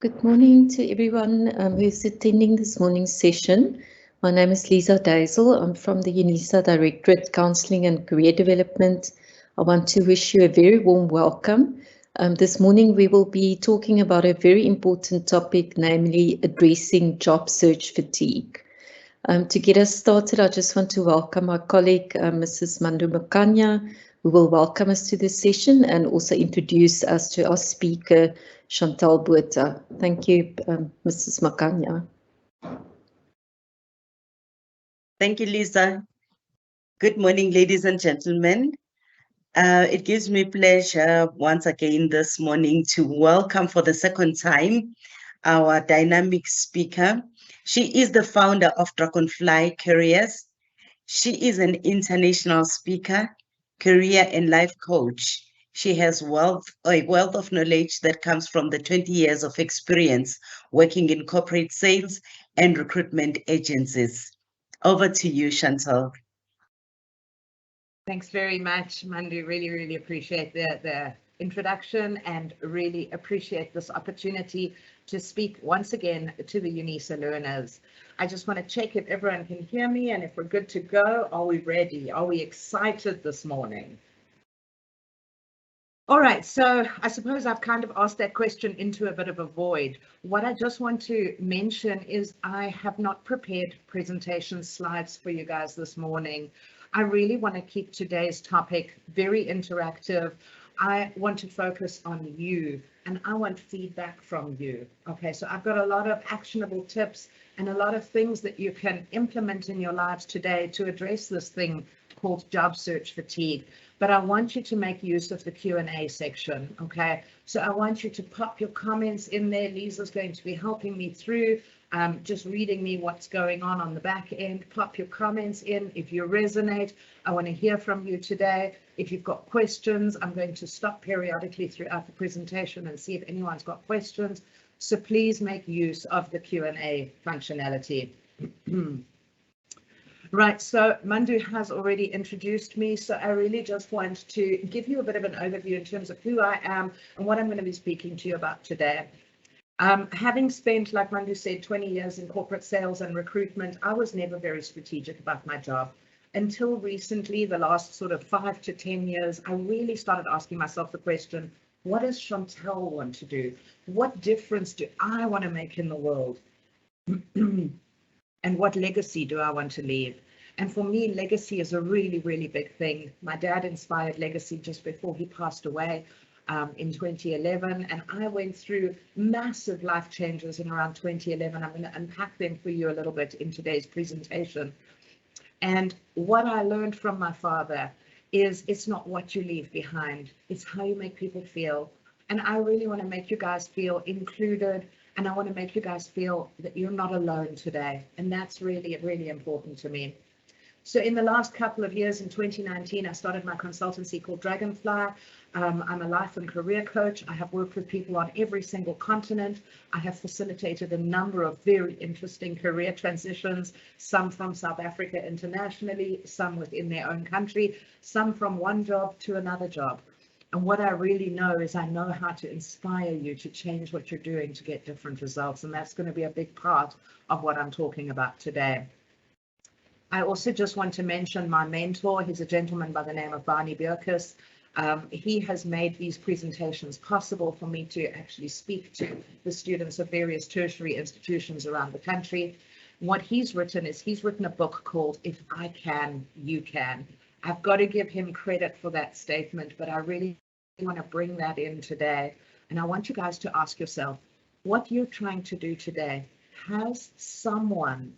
Good morning to everyone who's attending this morning's session. My name is Lisa Daisel. I'm from the UNISA Directorate Counselling and Career Development. I want to wish you a very warm welcome. This morning we will be talking about a very important topic, namely addressing job search fatigue. To get us started, I just want to welcome our colleague, Mrs. Mandu Makanya, who will welcome us to this session and also introduce us to our speaker, Chantelle Botha. Thank you, Mrs. Makanya. Thank you, Lisa. Good morning, ladies and gentlemen. It gives me pleasure once again this morning to welcome for the second time our dynamic speaker. She is the founder of Dragonfly Careers. She is an international speaker, career and life coach. She has a wealth of knowledge that comes from the 20 years of experience working in corporate sales and recruitment agencies. Over to you, Chantelle. Thanks very much, Mandu. Really appreciate the introduction and really appreciate this opportunity to speak once again to the UNISA learners. I just want to check if everyone can hear me and if we're good to go. Are we ready? Are we excited this morning? All right, so I suppose I've kind of asked that question into a bit of a void. What I just want to mention is I have not prepared presentation slides for you guys this morning. I really want to keep today's topic very interactive. I want to focus on you and I want feedback from you. Okay, so I've got a lot of actionable tips and a lot of things that you can implement in your lives today to address this thing called job search fatigue. But I want you to make use of the Q&A section, okay? So I want you to pop your comments in there. Lisa's going to be helping me through, just reading me what's going on the back end. Pop your comments in if you resonate. I want to hear from you today. If you've got questions, I'm going to stop periodically throughout the presentation and see if anyone's got questions. So please make use of the Q&A functionality. Right, so Mandu has already introduced me, so I really just want to give you a bit of an overview in terms of who I am and what I'm going to be speaking to you about today. Having spent, like Mandu said, 20 years in corporate sales and recruitment, I was never very strategic about my job. Until recently, the last sort of 5 to 10 years, I really started asking myself the question, what does Chantelle want to do? What difference do I want to make in the world? And what legacy do I want to leave? And for me, legacy is a really big thing. My dad inspired legacy just before he passed away in 2011. And I went through massive life changes in around 2011. I'm going to unpack them for you a little bit in today's presentation. And what I learned from my father is it's not what you leave behind, it's how you make people feel. And I really want to make you guys feel included. And I want to make you guys feel that you're not alone today. And that's really important to me. So in the last couple of years, in 2019, I started my consultancy called Dragonfly. I'm a life and career coach. I have worked with people on every single continent. I have facilitated a number of very interesting career transitions, some from South Africa internationally, some within their own country, some from one job to another job. And what I really know is I know how to inspire you to change what you're doing to get different results. And that's going to be a big part of what I'm talking about today. I also just want to mention my mentor. He's a gentleman by the name of Barney Bierkus. He has made these presentations possible for me to actually speak to the students of various tertiary institutions around the country. What he's written is he's written a book called If I Can, You Can. I've got to give him credit for that statement, but I really want to bring that in today. And I want you guys to ask yourself, what you're trying to do today, has someone,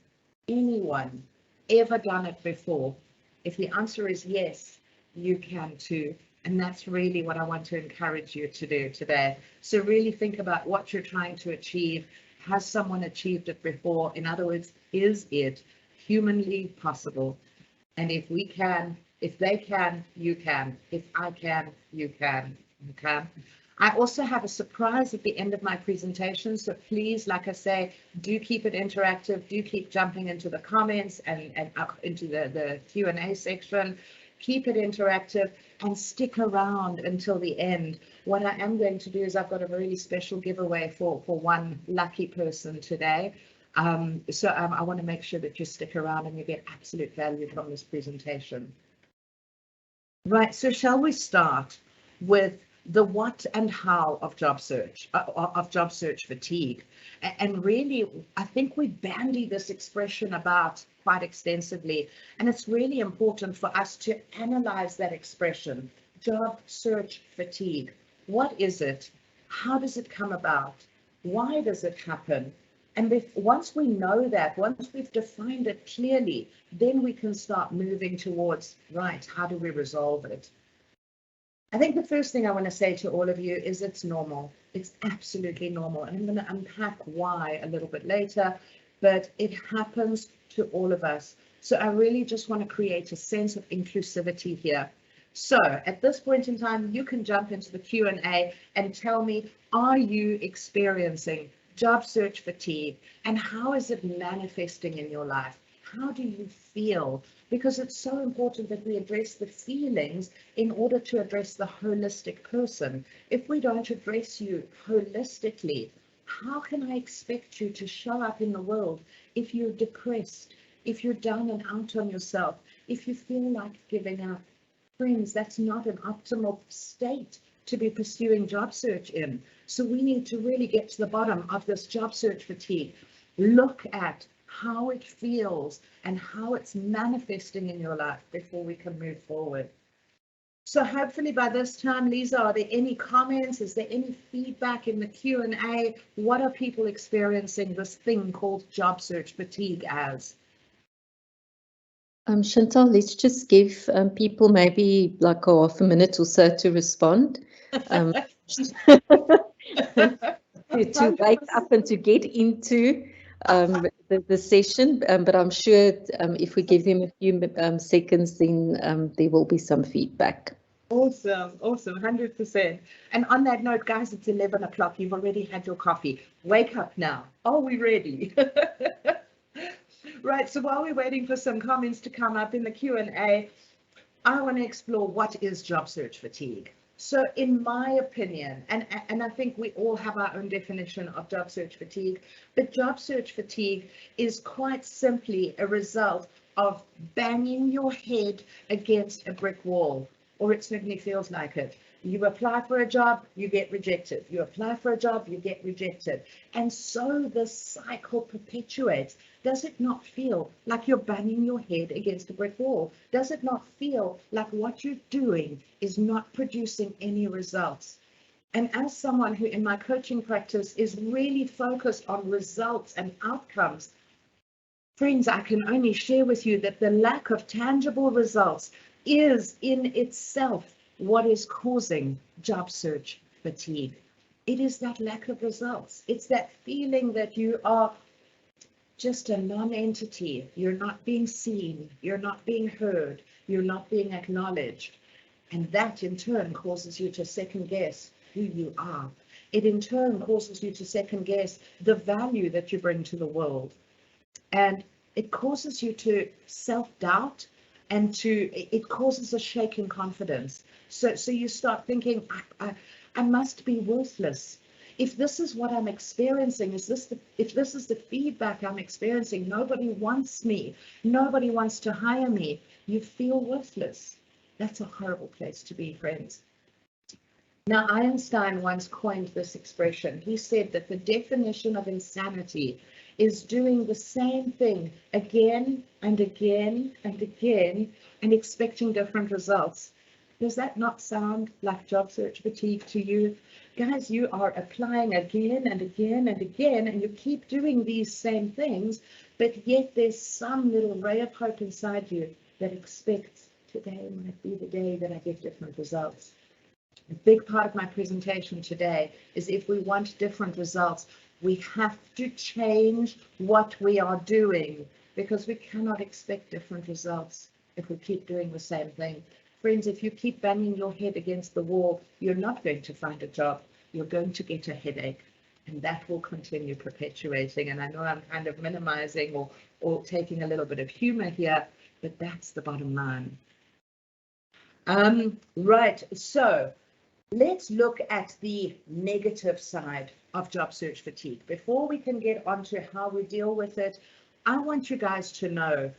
anyone, ever done it before? If the answer is yes, you can too. And that's really what I want to encourage you to do today. So really think about what you're trying to achieve. Has someone achieved it before? In other words, is it humanly possible? And if we can, if they can, you can. If I can, you can. Okay. I also have a surprise at the end of my presentation. So please, like I say, do keep it interactive. Do keep jumping into the comments and into the Q&A section. keep it interactive, and stick around until the end. What I am going to do is I've got a really special giveaway for one lucky person today. So I want to make sure that you stick around and you get absolute value from this presentation. Right, so shall we start with the what and how of job search fatigue? And really, I think we bandy this expression about quite extensively, and it's really important for us to analyze that expression, job search fatigue. What is it? How does it come about? Why does it happen? And once we know that, once we've defined it clearly, then we can start moving towards, right, how do we resolve it? I think the first thing I want to say to all of you is it's normal. It's absolutely normal. And I'm going to unpack why a little bit later, but it happens to all of us. So I really just want to create a sense of inclusivity here. So at this point in time, you can jump into the Q&A and tell me, are you experiencing job search fatigue, and how is it manifesting in your life? How do you feel? Because it's so important that we address the feelings in order to address the holistic person. If we don't address you holistically, how can I expect you to show up in the world if you're depressed, if you're down and out on yourself, if you feel like giving up? Friends, that's not an optimal state to be pursuing job search in. So we need to really get to the bottom of this job search fatigue. Look at how it feels and how it's manifesting in your life before we can move forward. So hopefully by this time, Lisa, are there any comments? Is there any feedback in the Q&A? What are people experiencing this thing called job search fatigue as? Chantelle, let's just give people maybe like half a minute or so to respond. To wake up and to get into the session, but I'm sure if we give them a few seconds, then there will be some feedback. Awesome, 100%. And on that note, guys, it's 11 o'clock. You've already had your coffee. Wake up now. Are we ready? Right, so while we're waiting for some comments to come up in the Q&A, I want to explore what is job search fatigue. So in my opinion, and I think we all have our own definition of job search fatigue, but job search fatigue is quite simply a result of banging your head against a brick wall, or it certainly feels like it. You apply for a job, you get rejected. You apply for a job, you get rejected. And so the cycle perpetuates. Does it not feel like you're banging your head against a brick wall? Does it not feel like what you're doing is not producing any results? And as someone who in my coaching practice is really focused on results and outcomes, friends, I can only share with you that the lack of tangible results is in itself what is causing job search fatigue. It is that lack of results. It's that feeling that you are just a non-entity. You're not being seen. You're not being heard. You're not being acknowledged. And that in turn causes you to second guess who you are. It in turn causes you to second guess the value that you bring to the world. And it causes you to self-doubt, and it causes a shake in confidence. So you start thinking, I must be worthless. If this is what I'm experiencing, if this is the feedback I'm experiencing, nobody wants me, nobody wants to hire me, you feel worthless. That's a horrible place to be, friends. Now, Einstein once coined this expression. He said that the definition of insanity is doing the same thing again and again and again and expecting different results. Does that not sound like job search fatigue to you? Guys, you are applying again and again and again, and you keep doing these same things, but yet there's some little ray of hope inside you that expects today might be the day that I get different results. A big part of my presentation today is if we want different results, we have to change what we are doing, because we cannot expect different results if we keep doing the same thing. Friends, if you keep banging your head against the wall, you're not going to find a job. You're going to get a headache, and that will continue perpetuating. And I know I'm kind of minimizing or taking a little bit of humor here, but that's the bottom line. Right, so let's look at the negative side of job search fatigue. Before we can get onto how we deal with it, I want you guys to know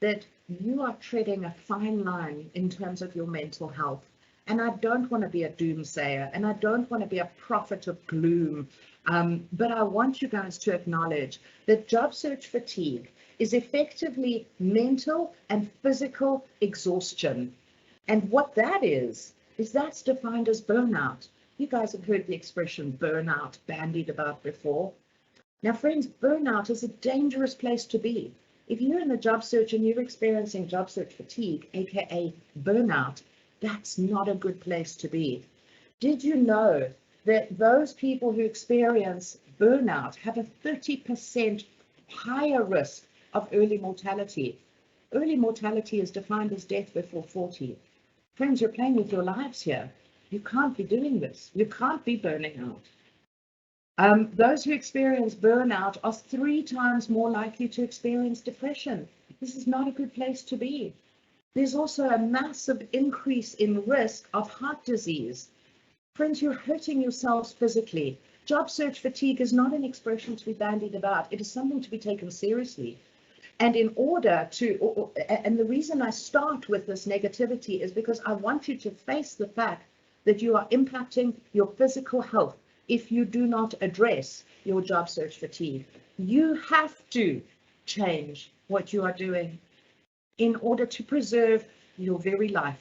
that you are treading a fine line in terms of your mental health. And I don't want to be a doomsayer, and I don't want to be a prophet of gloom, but I want you guys to acknowledge that job search fatigue is effectively mental and physical exhaustion. And what that is that's defined as burnout. You guys have heard the expression burnout bandied about before. Now, friends, burnout is a dangerous place to be. If you're in the job search and you're experiencing job search fatigue, aka burnout, that's not a good place to be. Did you know that those people who experience burnout have a 30% higher risk of early mortality? Early mortality is defined as death before 40. Friends, you're playing with your lives here. You can't be doing this. You can't be burning out. Those who experience burnout are 3 times more likely to experience depression. This is not a good place to be. There's also a massive increase in risk of heart disease. Friends, you're hurting yourselves physically. Job search fatigue is not an expression to be bandied about. It is something to be taken seriously. And in order to, and the reason I start with this negativity is because I want you to face the fact that you are impacting your physical health if you do not address your job search fatigue. You have to change what you are doing in order to preserve your very life.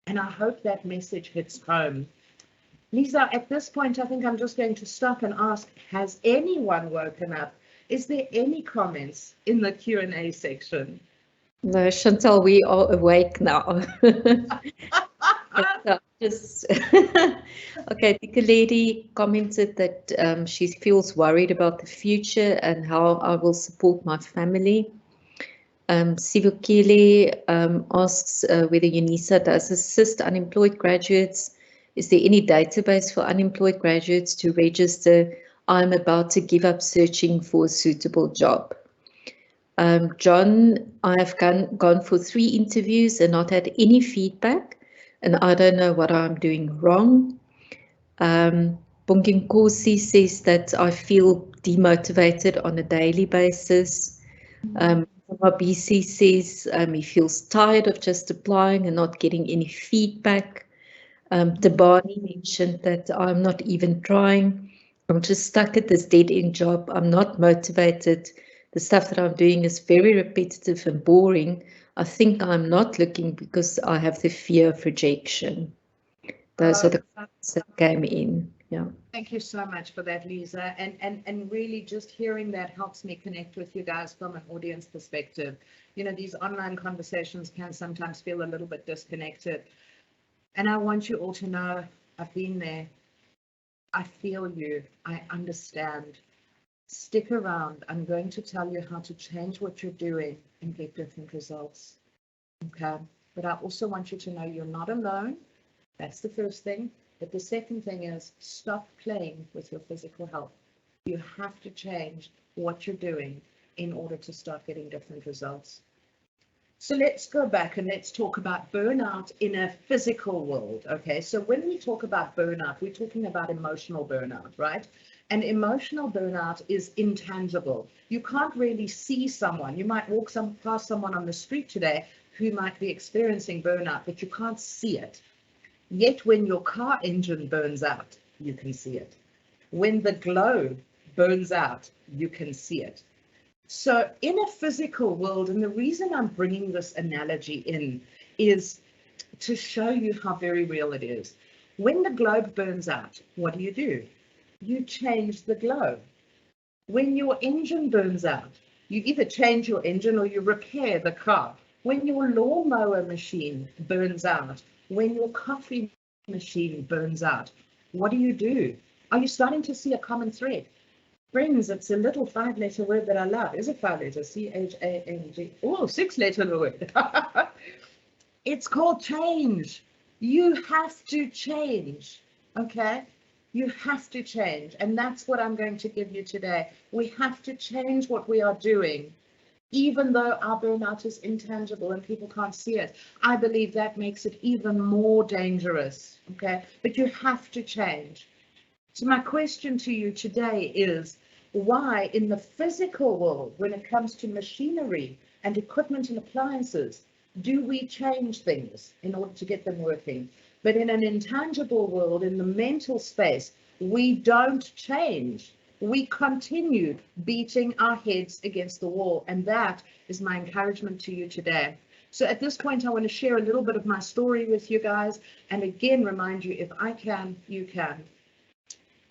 And I hope that message hits home. Lisa, at this point, I think I'm just going to stop and ask, has anyone woken up? Is there any comments in the Q&A section? No, Chantelle, we are awake now. Just okay, the lady commented that she feels worried about the future and how I will support my family. Sivukile asks whether UNISA does assist unemployed graduates. Is there any database for unemployed graduates to register? I'm about to give up searching for a suitable job. John, I have gone for 3 interviews and not had any feedback, and I don't know what I'm doing wrong. Bonginkosi says that I feel demotivated on a daily basis. BC says he feels tired of just applying and not getting any feedback. Tabani mentioned that I'm not even trying. I'm just stuck at this dead-end job. I'm not motivated. The stuff that I'm doing is very repetitive and boring. I think I'm not looking because I have the fear of rejection. Those are the comments that came in. Yeah. Thank you so much for that, Lisa. And really just hearing that helps me connect with you guys from an audience perspective. You know, these online conversations can sometimes feel a little bit disconnected. And I want you all to know I've been there. I feel you. I understand. Stick around. I'm going to tell you how to change what you're doing and get different results. Okay. But I also want you to know you're not alone. That's the first thing. But the second thing is stop playing with your physical health. You have to change what you're doing in order to start getting different results. So let's go back and let's talk about burnout in a physical world. Okay, so when we talk about burnout, we're talking about emotional burnout, right? And emotional burnout is intangible. You can't really see someone. You might walk past someone on the street today who might be experiencing burnout, but you can't see it. Yet when your car engine burns out, you can see it. When the globe burns out, you can see it. So in a physical world, and the reason I'm bringing this analogy in is to show you how very real it is. When the globe burns out, what do? You change the globe. When your engine burns out, you either change your engine or you repair the car. When your lawnmower machine burns out, when your coffee machine burns out, what do? Are you starting to see a common thread? Friends, it's a little 5-letter word that I love. Is it 5 letters? C-H-A-N-G. Oh, 6-letter word. It's called change. You have to change, okay? You have to change. And that's what I'm going to give you today. We have to change what we are doing Even though our burnout is intangible and people can't see it, I believe that makes it even more dangerous, okay? But you have to change. So my question to you today is, why in the physical world, when it comes to machinery and equipment and appliances, do we change things in order to get them working? But in an intangible world, in the mental space, we don't change. We continue beating our heads against the wall. And that is my encouragement to you today. So at this point, I want to share a little bit of my story with you guys. And again, remind you, if I can, you can.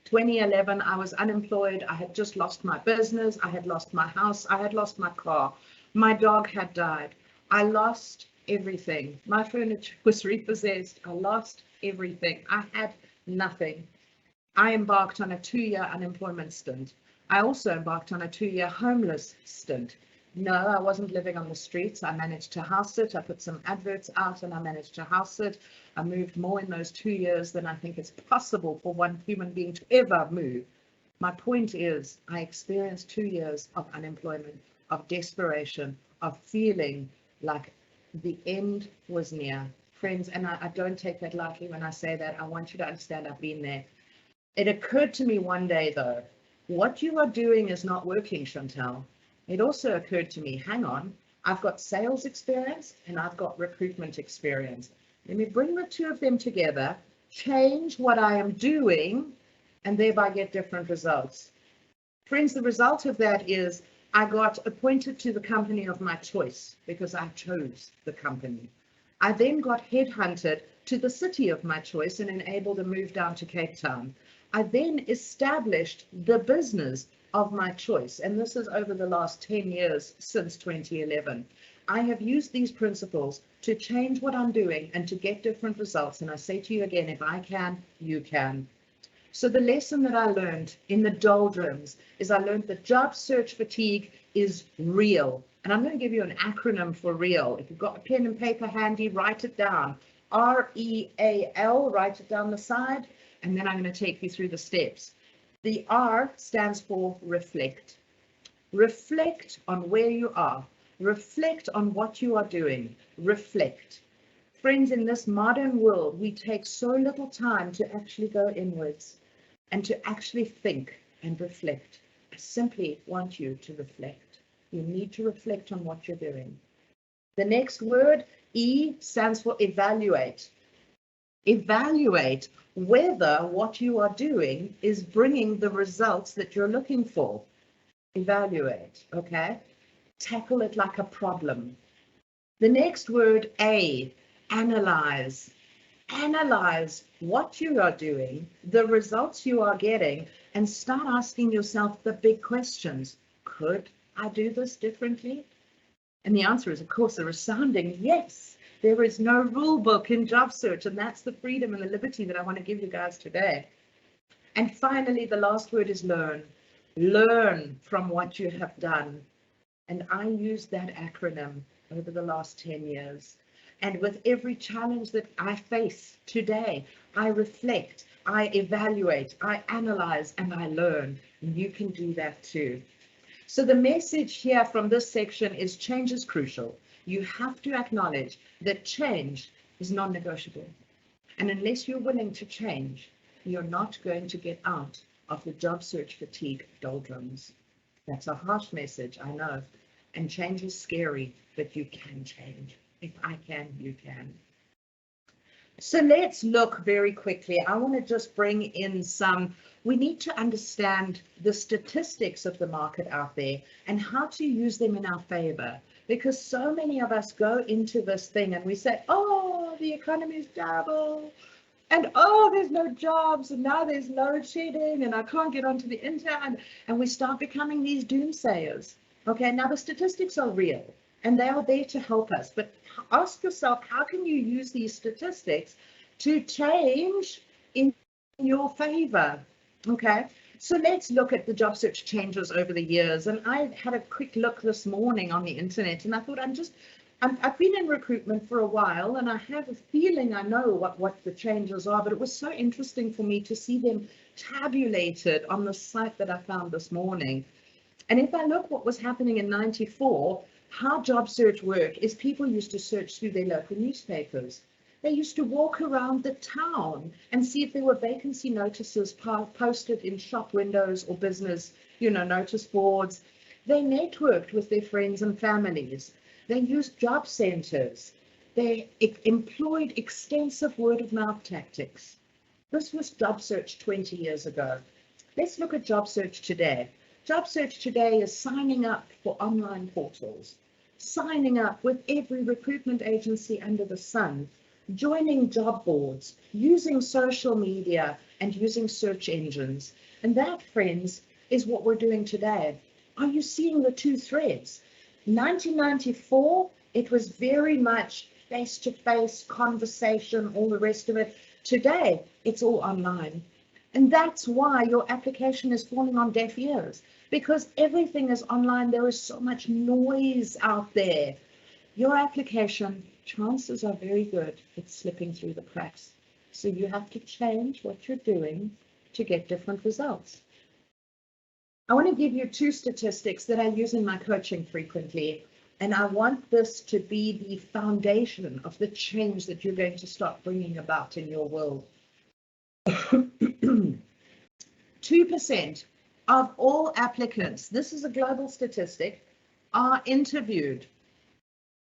2011, I was unemployed. I had just lost my business. I had lost my house. I had lost my car. My dog had died. I lost everything. My furniture was repossessed. I lost everything. I had nothing. I embarked on a 2-year unemployment stint. I also embarked on a 2-year homeless stint. No, I wasn't living on the streets. I managed to house it. I put some adverts out and I managed to house it. I moved more in those 2 years than I think it's possible for one human being to ever move. My point is, I experienced 2 years of unemployment, of desperation, of feeling like the end was near. Friends, and I don't take that lightly when I say that. I want you to understand I've been there. It occurred to me one day, though, what you are doing is not working, Chantelle. It also occurred to me, hang on, I've got sales experience and I've got recruitment experience. Let me bring the two of them together, change what I am doing, and thereby get different results. Friends, the result of that is I got appointed to the company of my choice because I chose the company. I then got headhunted to the city of my choice and enabled a move down to Cape Town. I then established the business of my choice, and this is over the last 10 years since 2011. I have used these principles to change what I'm doing and to get different results, and I say to you again, if I can, you can. So the lesson that I learned in the doldrums is I learned that job search fatigue is real, and I'm going to give you an acronym for real. If you've got a pen and paper handy, write it down. REAL, write it down the side, and then I'm going to take you through the steps. The R stands for reflect. Reflect on where you are. Reflect on what you are doing. Reflect. Friends, in this modern world, we take so little time to actually go inwards and to actually think and reflect. I simply want you to reflect. You need to reflect on what you're doing. The next word, E, stands for evaluate. Evaluate whether what you are doing is bringing the results that you're looking for. Evaluate, okay? Tackle it like a problem. The next word, A, analyze. Analyze what you are doing, the results you are getting, and start asking yourself the big questions. Could I do this differently? And the answer is, of course, a resounding yes. There is no rule book in job search, and that's the freedom and the liberty that I want to give you guys today. And finally, the last word is learn. Learn from what you have done. And I use that acronym over the last 10 years. And with every challenge that I face today, I reflect, I evaluate, I analyze, and I learn. And you can do that too. So the message here from this section is change is crucial. You have to acknowledge that change is non-negotiable. And unless you're willing to change, you're not going to get out of the job search fatigue doldrums. That's a harsh message, I know. And change is scary, but you can change. If I can, you can. So let's look very quickly. I want to just bring in we need to understand the statistics of the market out there and how to use them in our favor. Because so many of us go into this thing and we say, oh, the economy is terrible. And oh, there's no jobs, and now there's load shedding, and I can't get onto the internet. And we start becoming these doomsayers. Okay, now the statistics are real, and they are there to help us. But ask yourself, how can you use these statistics to change in your favor? Okay, so let's look at the job search changes over the years. And I had a quick look this morning on the internet, and I thought I've been in recruitment for a while, and I have a feeling I know what the changes are, but it was so interesting for me to see them tabulated on the site that I found this morning. And if I look what was happening in 94, how job search worked is people used to search through their local newspapers. They used to walk around the town and see if there were vacancy notices posted in shop windows or business, notice boards. They networked with their friends and families. They used job centers. They employed extensive word of mouth tactics. This was job search 20 years ago. Let's look at job search today. Job search today is signing up for online portals, signing up with every recruitment agency under the sun, joining job boards, using social media and using search engines. And that, friends, is what we're doing today. Are you seeing the two threads? 1994, it was very much face-to-face conversation, all the rest of it. Today, it's all online. And that's why your application is falling on deaf ears, because everything is online. There is so much noise out there. Your application, chances are very good it's slipping through the cracks. So you have to change what you're doing to get different results. I want to give you two statistics that I use in my coaching frequently, and I want this to be the foundation of the change that you're going to start bringing about in your world. 2% of all applicants, this is a global statistic, are interviewed.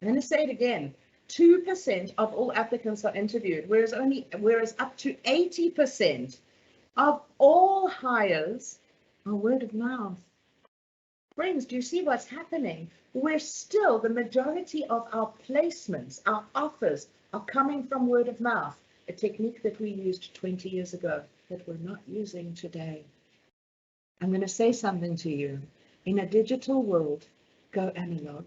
I'm going to say it again. 2% of all applicants are interviewed, whereas up to 80% of all hires are word of mouth. Friends, do you see what's happening? We're still, the majority of our placements, our offers are coming from word of mouth, a technique that we used 20 years ago that we're not using today. I'm going to say something to you. In a digital world, go analog.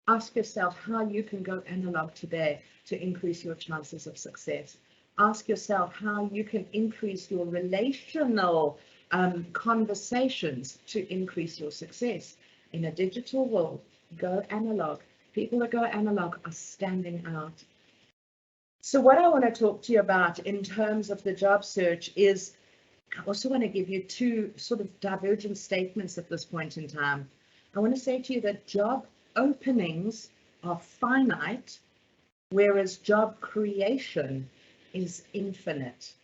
Ask yourself how you can go analog today to increase your chances of success. Ask yourself how you can increase your relational conversations to increase your success. In a digital world, go analog. People that go analog are standing out. So what I want to talk to you about in terms of the job search is, I also want to give you two sort of divergent statements at this point in time. I want to say to you that job openings are finite, whereas job creation is infinite.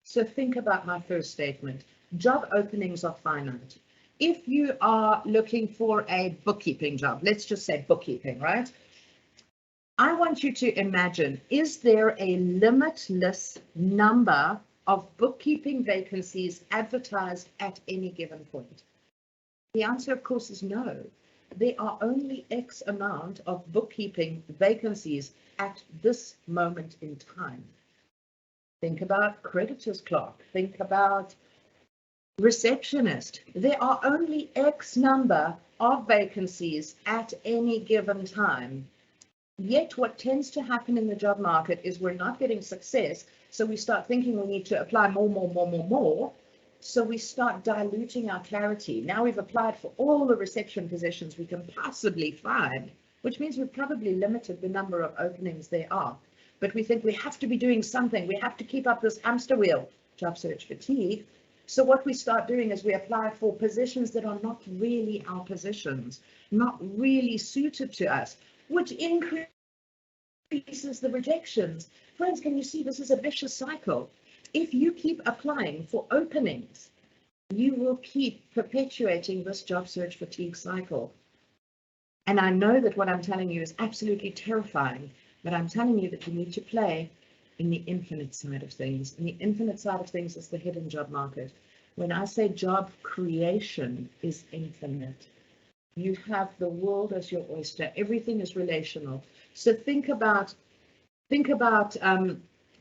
So think about my first statement. Job openings are finite. If you are looking for a bookkeeping job, let's just say bookkeeping, right? I want you to imagine, is there a limitless number of bookkeeping vacancies advertised at any given point? The answer, of course, is no. There are only X amount of bookkeeping vacancies at this moment in time. Think about creditor's clerk. Think about receptionist. There are only X number of vacancies at any given time. Yet what tends to happen in the job market is we're not getting success. So we start thinking we need to apply more. So we start diluting our clarity. Now we've applied for all the reception positions we can possibly find, which means we've probably limited the number of openings there are. But we think we have to be doing something. We have to keep up this hamster wheel, job search fatigue. So what we start doing is we apply for positions that are not really our positions, not really suited to us, which increases the rejections. Friends, can you see this is a vicious cycle? If you keep applying for openings, you will keep perpetuating this job search fatigue cycle. And I know that what I'm telling you is absolutely terrifying, but I'm telling you that you need to play in the infinite side of things. And the infinite side of things is the hidden job market. When I say job creation is infinite, you have the world as your oyster. Everything is relational. So think about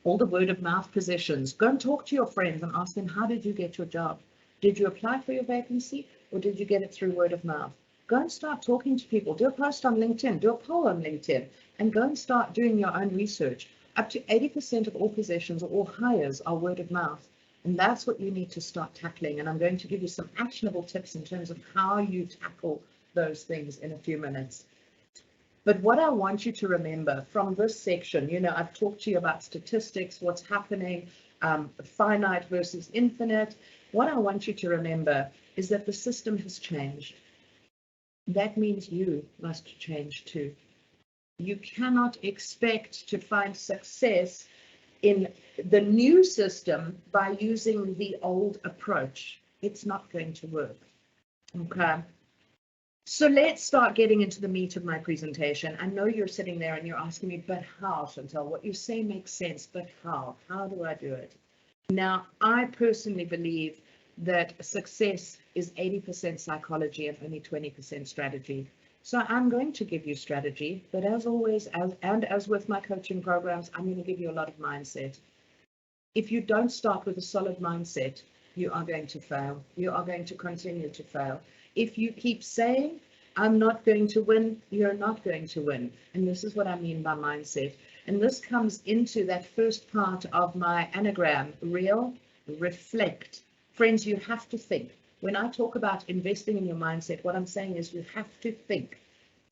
all the word of mouth positions. Go and talk to your friends and ask them, how did you get your job? Did you apply for your vacancy or did you get it through word of mouth? Go and start talking to people. Do a post on LinkedIn, do a poll on LinkedIn, and go and start doing your own research. Up to 80% of all positions or all hires are word of mouth. And that's what you need to start tackling. And I'm going to give you some actionable tips in terms of how you tackle those things in a few minutes. But what I want you to remember from this section, I've talked to you about statistics, what's happening, finite versus infinite. what I want you to remember is that the system has changed. That means you must change too. You cannot expect to find success in the new system by using the old approach. It's not going to work. Okay. So let's start getting into the meat of my presentation. I know you're sitting there and you're asking me, but how, Chantelle? What you say makes sense, but how? How do I do it? Now, I personally believe that success is 80% psychology and only 20% strategy. So I'm going to give you strategy, but as always, as with my coaching programs, I'm going to give you a lot of mindset. If you don't start with a solid mindset, you are going to fail. You are going to continue to fail. If you keep saying, I'm not going to win, you're not going to win. And this is what I mean by mindset. And this comes into that first part of my anagram, real, reflect. Friends, you have to think. When I talk about investing in your mindset, what I'm saying is you have to think.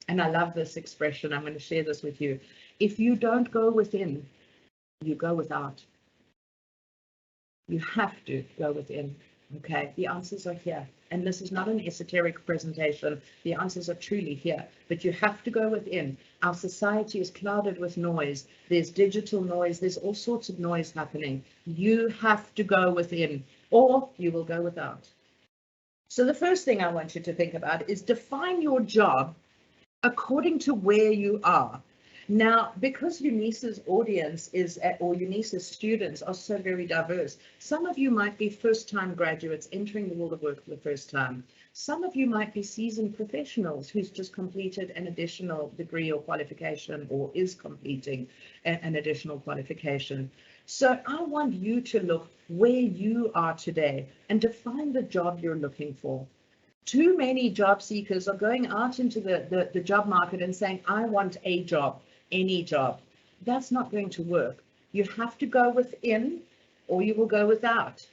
And I love this expression. I'm going to share this with you. If you don't go within, you go without. You have to go within. Okay, the answers are here. And this is not an esoteric presentation. The answers are truly here. But you have to go within. Our society is clouded with noise. There's digital noise. There's all sorts of noise happening. You have to go within, or you will go without. So the first thing I want you to think about is define your job according to where you are. Now, because Eunice's audience is, or Eunice's students are so very diverse, some of you might be first-time graduates entering the world of work for the first time. Some of you might be seasoned professionals who's just completed an additional degree or qualification or is completing an additional qualification. So I want you to look where you are today and define the job you're looking for. Too many job seekers are going out into the job market and saying, I want a job, any job. That's not going to work. You have to go within or you will go without.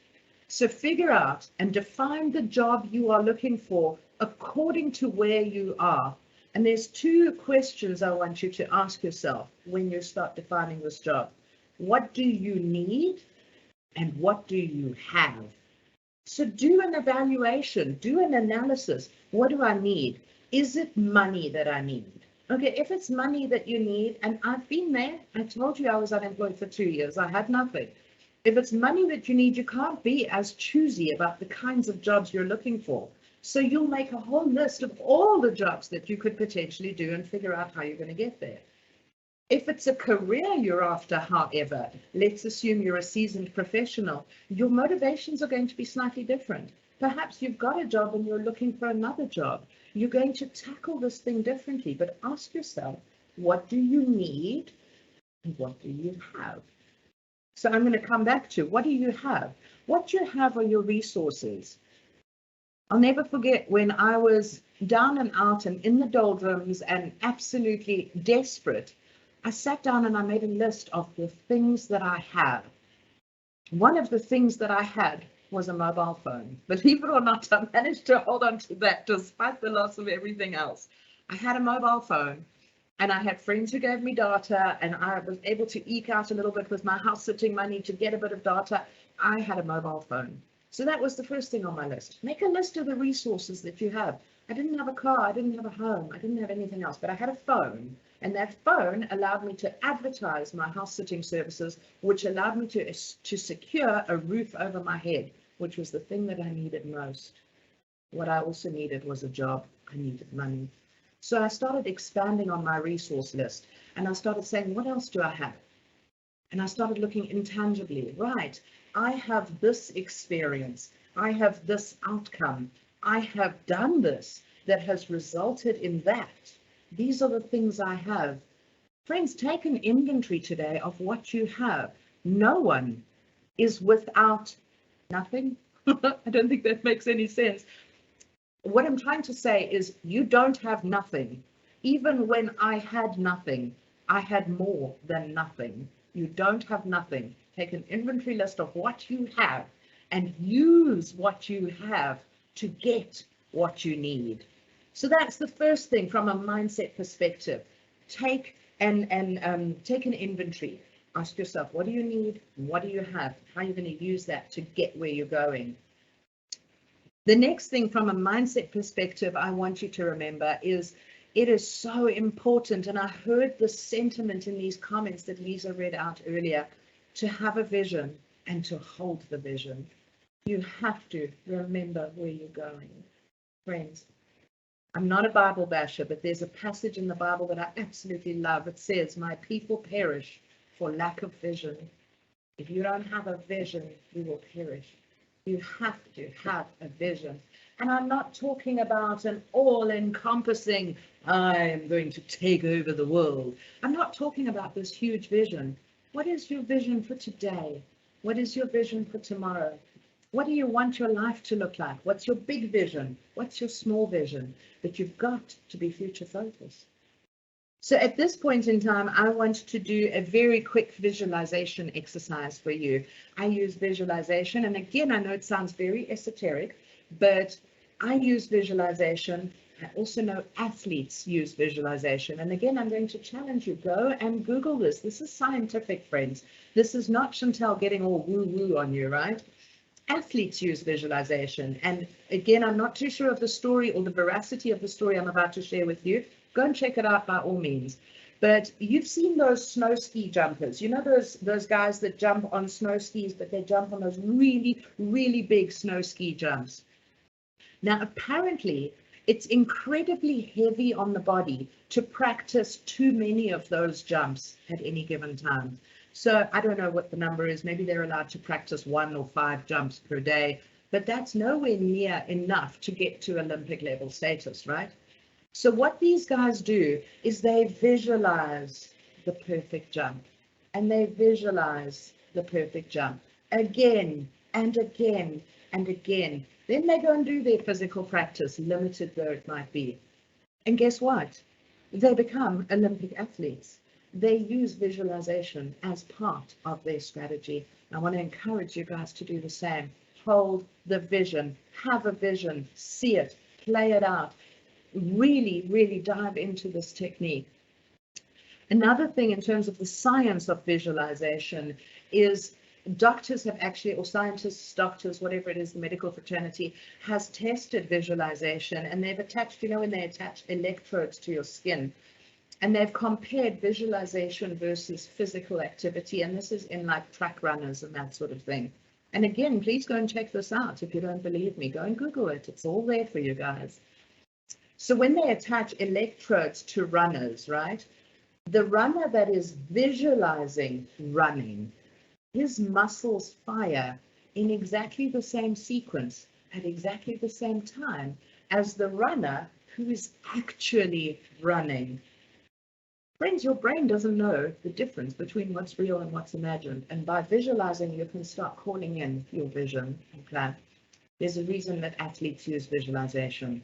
So figure out and define the job you are looking for according to where you are. And there's two questions I want you to ask yourself when you start defining this job. What do you need and what do you have? So do an evaluation, do an analysis. What do I need? Is it money that I need? Okay, if it's money that you need, and I've been there, I told you I was unemployed for 2 years, I had nothing. If it's money that you need, you can't be as choosy about the kinds of jobs you're looking for. So you'll make a whole list of all the jobs that you could potentially do and figure out how you're going to get there. If it's a career you're after, however, let's assume you're a seasoned professional, your motivations are going to be slightly different. Perhaps you've got a job and you're looking for another job. You're going to tackle this thing differently, but ask yourself, what do you need and what do you have? So I'm going to come back to, what do you have? What you have are your resources. I'll never forget when I was down and out and in the doldrums and absolutely desperate. I sat down and I made a list of the things that I have. One of the things that I had was a mobile phone. Believe it or not, I managed to hold on to that despite the loss of everything else. I had a mobile phone and I had friends who gave me data and I was able to eke out a little bit with my house sitting money to get a bit of data. I had a mobile phone. So that was the first thing on my list. Make a list of the resources that you have. I didn't have a car, I didn't have a home, I didn't have anything else, but I had a phone. And that phone allowed me to advertise my house sitting services, which allowed me to secure a roof over my head, which was the thing that I needed most. What I also needed was a job. I needed money. So I started expanding on my resource list and I started saying, what else do I have? And I started looking intangibly. Right, I have this experience. I have this outcome. I have done this that has resulted in that. These are the things I have. Friends, take an inventory today of what you have. No one is without nothing. I don't think that makes any sense. What I'm trying to say is you don't have nothing. Even when I had nothing, I had more than nothing. You don't have nothing. Take an inventory list of what you have and use what you have to get what you need. So that's the first thing from a mindset perspective. Take an inventory. Ask yourself, what do you need? What do you have? How are you going to use that to get where you're going? The next thing from a mindset perspective I want you to remember is it is so important, and I heard the sentiment in these comments that Lisa read out earlier, to have a vision and to hold the vision. You have to remember where you're going. Friends, I'm not a Bible basher, but there's a passage in the Bible that I absolutely love. It says, "My people perish for lack of vision." If you don't have a vision, you will perish. You have to have a vision. And I'm not talking about an all-encompassing, I am going to take over the world. I'm not talking about this huge vision. What is your vision for today? What is your vision for tomorrow? What do you want your life to look like? What's your big vision? What's your small vision? But you've got to be future focused. So at this point in time, I want to do a very quick visualization exercise for you. I use visualization, and again, I know it sounds very esoteric, but I use visualization. I also know athletes use visualization. And again, I'm going to challenge you, go and Google this. This is scientific, friends. This is not Chantelle getting all woo-woo on you, right? Athletes use visualization. And again, I'm not too sure of the story or the veracity of the story I'm about to share with you. Go and check it out by all means. But you've seen those snow ski jumpers. You know those guys that jump on snow skis, but they jump on those really, really big snow ski jumps. Now, apparently, it's incredibly heavy on the body to practice too many of those jumps at any given time. So I don't know what the number is. Maybe they're allowed to practice 1 or 5 jumps per day, but that's nowhere near enough to get to Olympic level status, right? So what these guys do is they visualize the perfect jump, and they visualize the perfect jump again and again and again. Then they go and do their physical practice, limited though it might be. And guess what? They become Olympic athletes. They use visualization as part of their strategy. I want to encourage you guys to do the same. Hold the vision, have a vision, see it, play it out. Really, really dive into this technique. Another thing in terms of the science of visualization is doctors have actually, or scientists, doctors, whatever it is, the medical fraternity has tested visualization, and they've attached, you know, when they attach electrodes to your skin, and they've compared visualization versus physical activity, and this is in like track runners and that sort of thing. And again, please go and check this out. If you don't believe me, go and Google it. It's all there for you guys. So when they attach electrodes to runners, right, the runner that is visualizing running, his muscles fire in exactly the same sequence at exactly the same time as the runner who is actually running. Friends, your brain doesn't know the difference between what's real and what's imagined. And by visualizing, you can start calling in your vision. Okay. There's a reason that athletes use visualization.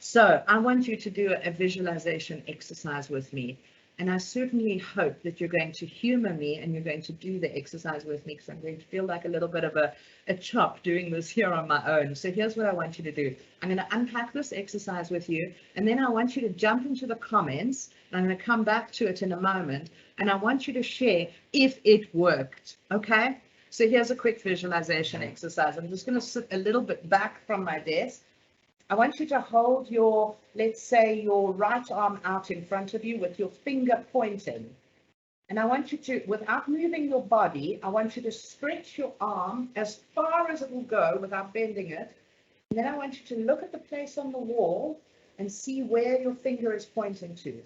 So I want you to do a visualization exercise with me. And I certainly hope that you're going to humor me and you're going to do the exercise with me, because I'm going to feel like a little bit of a chop doing this here on my own. So here's what I want you to do. I'm going to unpack this exercise with you, and then I want you to jump into the comments, and I'm going to come back to it in a moment, and I want you to share if it worked, okay? So here's a quick visualization exercise. I'm just going to sit a little bit back from my desk. I want you to hold your, let's say, your right arm out in front of you with your finger pointing. And I want you to, without moving your body, I want you to stretch your arm as far as it will go without bending it. And then I want you to look at the place on the wall and see where your finger is pointing to.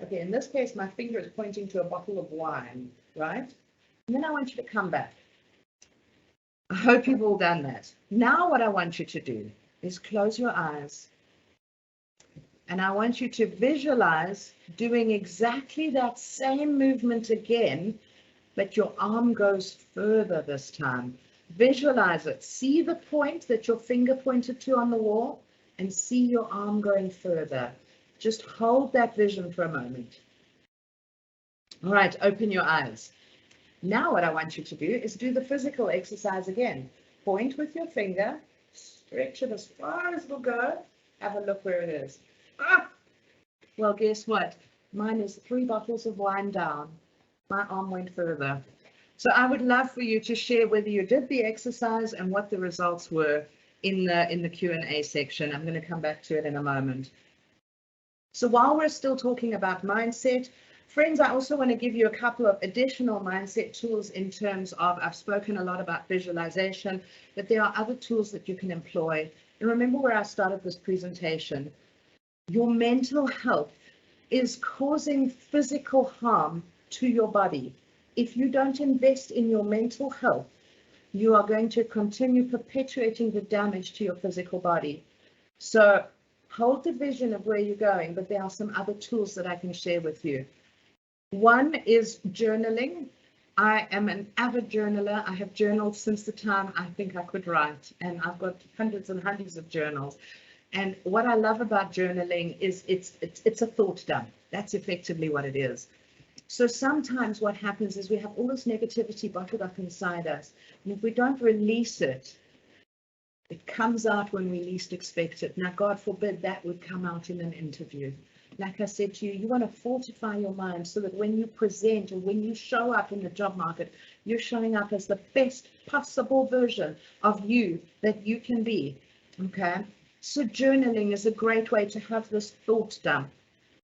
Okay, in this case, my finger is pointing to a bottle of wine, right? And then I want you to come back. I hope you've all done that. Now what I want you to do is close your eyes, and I want you to visualize doing exactly that same movement again, but your arm goes further this time. Visualize it. See the point that your finger pointed to on the wall, and see your arm going further. Just hold that vision for a moment. All right, open your eyes. Now what I want you to do is do the physical exercise again. Point with your finger, stretch it as far as it will go. Have a look where it is. Ah! Well, guess what? Mine is 3 bottles of wine down. My arm went further. So I would love for you to share whether you did the exercise and what the results were. in the Q&A section. I'm going to come back to it in a moment. So while we're still talking about mindset, friends, I also want to give you a couple of additional mindset tools in terms of, I've spoken a lot about visualization, but there are other tools that you can employ. And remember where I started this presentation. Your mental health is causing physical harm to your body. If you don't invest in your mental health, you are going to continue perpetuating the damage to your physical body. So hold the vision of where you're going, but there are some other tools that I can share with you. One is journaling. I am an avid journaler. I have journaled since the time I think I could write, and I've got hundreds and hundreds of journals. And what I love about journaling is it's a thought dump. That's effectively what it is. So sometimes what happens is we have all this negativity bottled up inside us. And if we don't release it, it comes out when we least expect it. Now, God forbid that would come out in an interview. Like I said to you, you want to fortify your mind so that when you present or when you show up in the job market, you're showing up as the best possible version of you that you can be. Okay? So journaling is a great way to have this thought dump.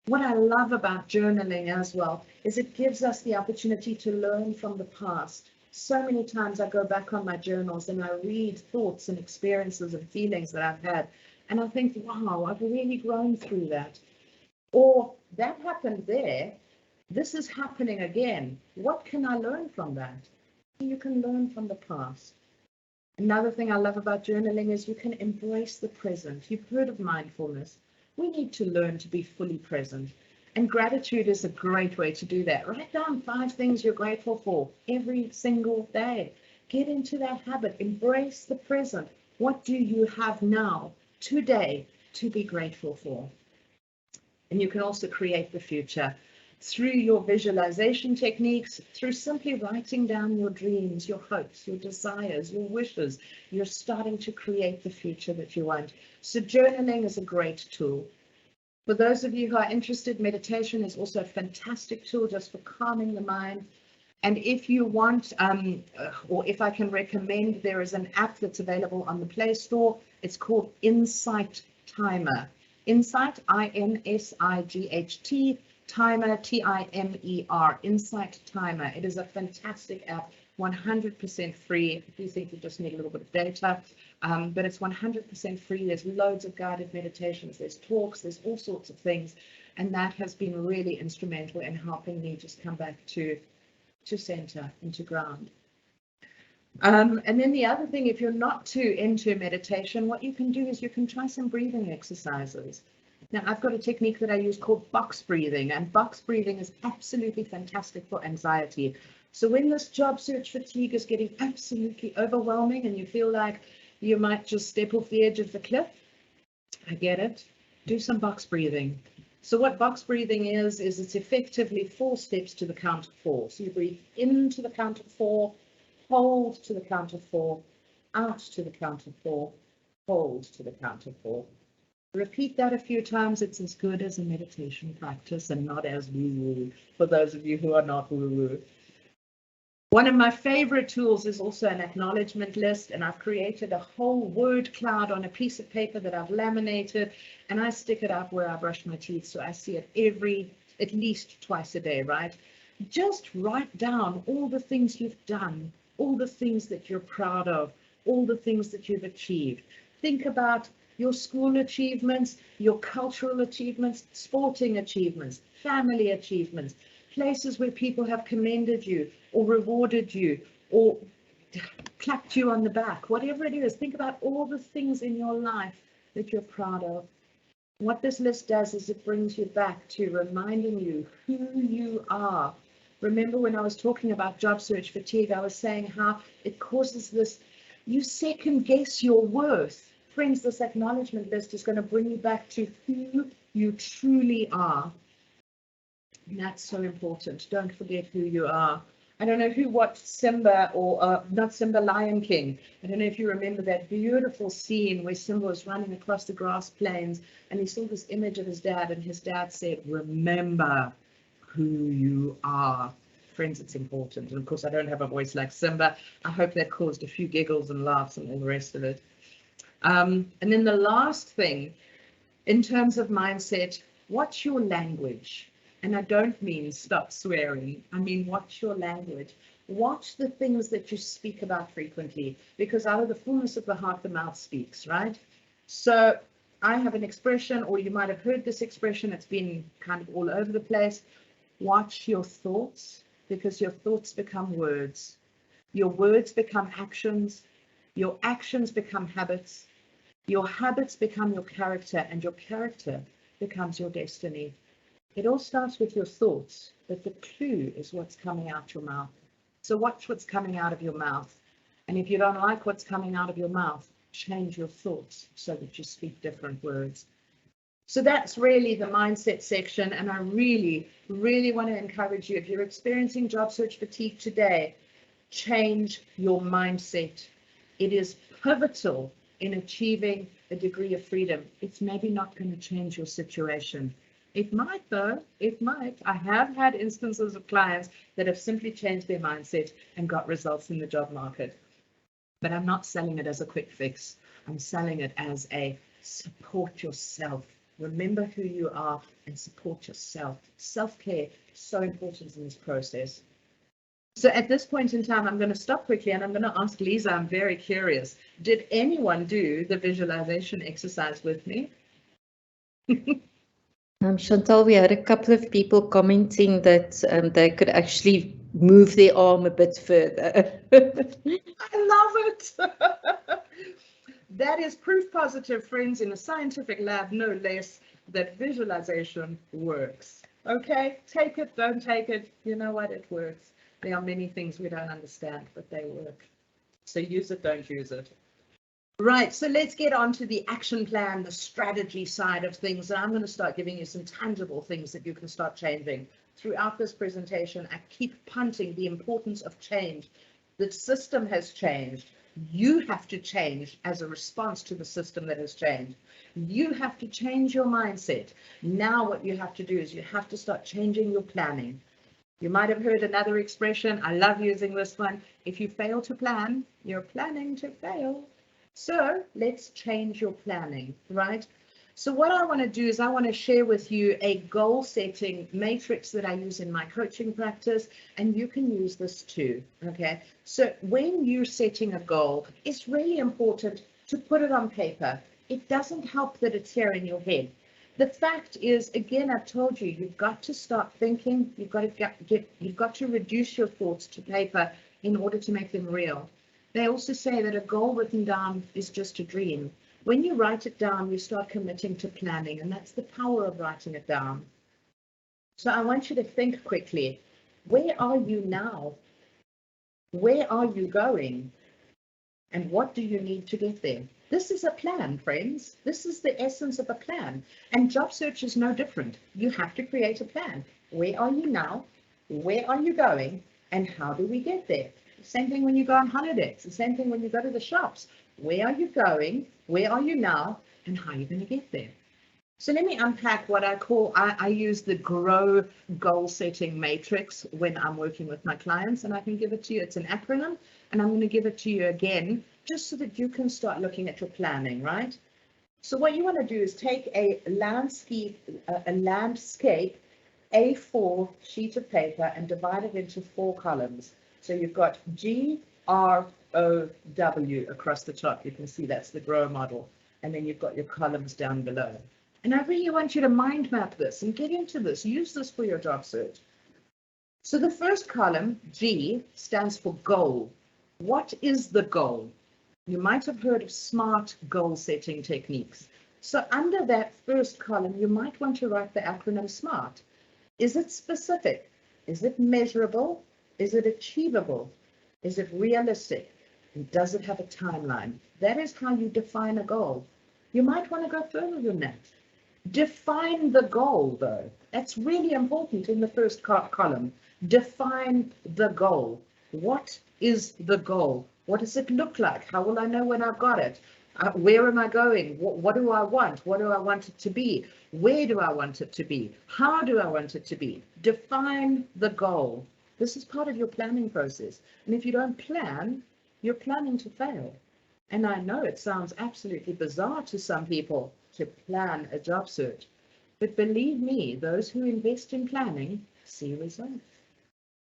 What I love about journaling as well is it gives us the opportunity to learn from the past. So many times I go back on my journals and I read thoughts and experiences and feelings that I've had, and I think, wow, I've really grown through that. Or that happened there, this is happening again. What can I learn from that? You can learn from the past. Another thing I love about journaling is you can embrace the present. You've heard of mindfulness. We need to learn to be fully present. And gratitude is a great way to do that. Write down 5 things you're grateful for every single day. Get into that habit. Embrace the present. What do you have now, today, to be grateful for? And you can also create the future through your visualization techniques, through simply writing down your dreams, your hopes, your desires, your wishes. You're starting to create the future that you want. So journaling is a great tool. For those of you who are interested, meditation is also a fantastic tool just for calming the mind. And if you want, or if I can recommend, there is an app that's available on the Play Store. It's called Insight Timer. Insight, I-N-S-I-G-H-T, Timer, T-I-M-E-R, Insight Timer. It is a fantastic app, 100% free. I do think you just need a little bit of data, but it's 100% free. There's loads of guided meditations, there's talks, there's all sorts of things. And that has been really instrumental in helping me just come back to center and to ground. And then the other thing, if you're not too into meditation, what you can do is you can try some breathing exercises. Now, I've got a technique that I use called box breathing, and box breathing is absolutely fantastic for anxiety. So when this job search fatigue is getting absolutely overwhelming and you feel like you might just step off the edge of the cliff, I get it, do some box breathing. So what box breathing is it's effectively 4 steps to the count of 4. So you breathe into the count of 4, hold to the count of 4, out to the count of 4, hold to the count of 4. Repeat that a few times. It's as good as a meditation practice and not as woo-woo for those of you who are not woo-woo. One of my favorite tools is also an acknowledgement list, and I've created a whole word cloud on a piece of paper that I've laminated, and I stick it up where I brush my teeth, so I see it at least twice a day, right? Just write down all the things you've done, all the things that you're proud of, all the things that you've achieved. Think about your school achievements, your cultural achievements, sporting achievements, family achievements, places where people have commended you or rewarded you or clapped you on the back, whatever it is. Think about all the things in your life that you're proud of. What this list does is it brings you back to reminding you who you are. Remember when I was talking about job search fatigue, I was saying how it causes this, you second guess your worth. Friends, this acknowledgement list is going to bring you back to who you truly are. And that's so important. Don't forget who you are. I don't know who watched Simba or not Simba, Lion King. I don't know if you remember that beautiful scene where Simba was running across the grass plains and he saw this image of his dad and his dad said, remember who you are. Friends, it's important. And of course, I don't have a voice like Simba. I hope that caused a few giggles and laughs and all the rest of it. And then the last thing, in terms of mindset, what's your language? And I don't mean stop swearing. I mean, what's your language? Watch the things that you speak about frequently, because out of the fullness of the heart, the mouth speaks, right? So I have an expression, or you might have heard this expression, it's been kind of all over the place. Watch your thoughts, because your thoughts become words. Your words become actions. Your actions become habits. Your habits become your character, and your character becomes your destiny. It all starts with your thoughts, but the clue is what's coming out your mouth. So watch what's coming out of your mouth. And if you don't like what's coming out of your mouth, change your thoughts so that you speak different words. So that's really the mindset section. And I really, really want to encourage you, if you're experiencing job search fatigue today, change your mindset. It is pivotal in achieving a degree of freedom. It's maybe not going to change your situation. It might though, it might. I have had instances of clients that have simply changed their mindset and got results in the job market. But I'm not selling it as a quick fix. I'm selling it as a support yourself. Remember who you are and support yourself. Self-care is so important in this process. So at this point in time, I'm going to stop quickly and I'm going to ask Lisa, I'm very curious, did anyone do the visualization exercise with me? Chantelle, we had a couple of people commenting that they could actually move their arm a bit further. I love it. That is proof positive, friends, in a scientific lab, no less, that visualization works. Okay, take it, don't take it. You know what? It works. There are many things we don't understand, but they work. So use it, don't use it. Right, so let's get on to the action plan, the strategy side of things. And I'm going to start giving you some tangible things that you can start changing. Throughout this presentation, I keep punting the importance of change. The system has changed. You have to change as a response to the system that has changed. You have to change your mindset. Now what you have to do is you have to start changing your planning. You might have heard another expression. I love using this one. If you fail to plan, you're planning to fail. So let's change your planning, right? So what I want to do is I want to share with you a goal setting matrix that I use in my coaching practice, and you can use this too, okay? So when you're setting a goal, it's really important to put it on paper. It doesn't help that it's here in your head. The fact is, again, I've told you, you've got to start thinking, you've got to reduce your thoughts to paper in order to make them real. They also say that a goal written down is just a dream. When you write it down, you start committing to planning, and that's the power of writing it down. So I want you to think quickly. Where are you now? Where are you going? And what do you need to get there? This is a plan, friends. This is the essence of a plan. And job search is no different. You have to create a plan. Where are you now? Where are you going? And how do we get there? Same thing when you go on holidays. The same thing when you go to the shops. Where are you going? Where are you now? And how are you going to get there? So let me unpack what I use the GROW goal setting matrix when I'm working with my clients, and I can give it to you. It's an acronym, and I'm going to give it to you again, just so that you can start looking at your planning, right? So what you want to do is take a landscape A4 sheet of paper and divide it into 4 columns. So you've got GROW across the top. You can see that's the GROW model. And then you've got your columns down below. And I really want you to mind map this and get into this. Use this for your job search. So the first column, G, stands for goal. What is the goal? You might have heard of SMART goal setting techniques. So under that first column, you might want to write the acronym SMART. Is it specific? Is it measurable? Is it achievable? Is it realistic? And does it have a timeline? That is how you define a goal. You might want to go further than that. Define the goal, though. That's really important in the first column. Define the goal. What is the goal? What does it look like? How will I know when I've got it? Where am I going? What do I want? What do I want it to be? Where do I want it to be? How do I want it to be? Define the goal. This is part of your planning process. And if you don't plan, you're planning to fail. And I know it sounds absolutely bizarre to some people to plan a job search, but believe me, those who invest in planning see results.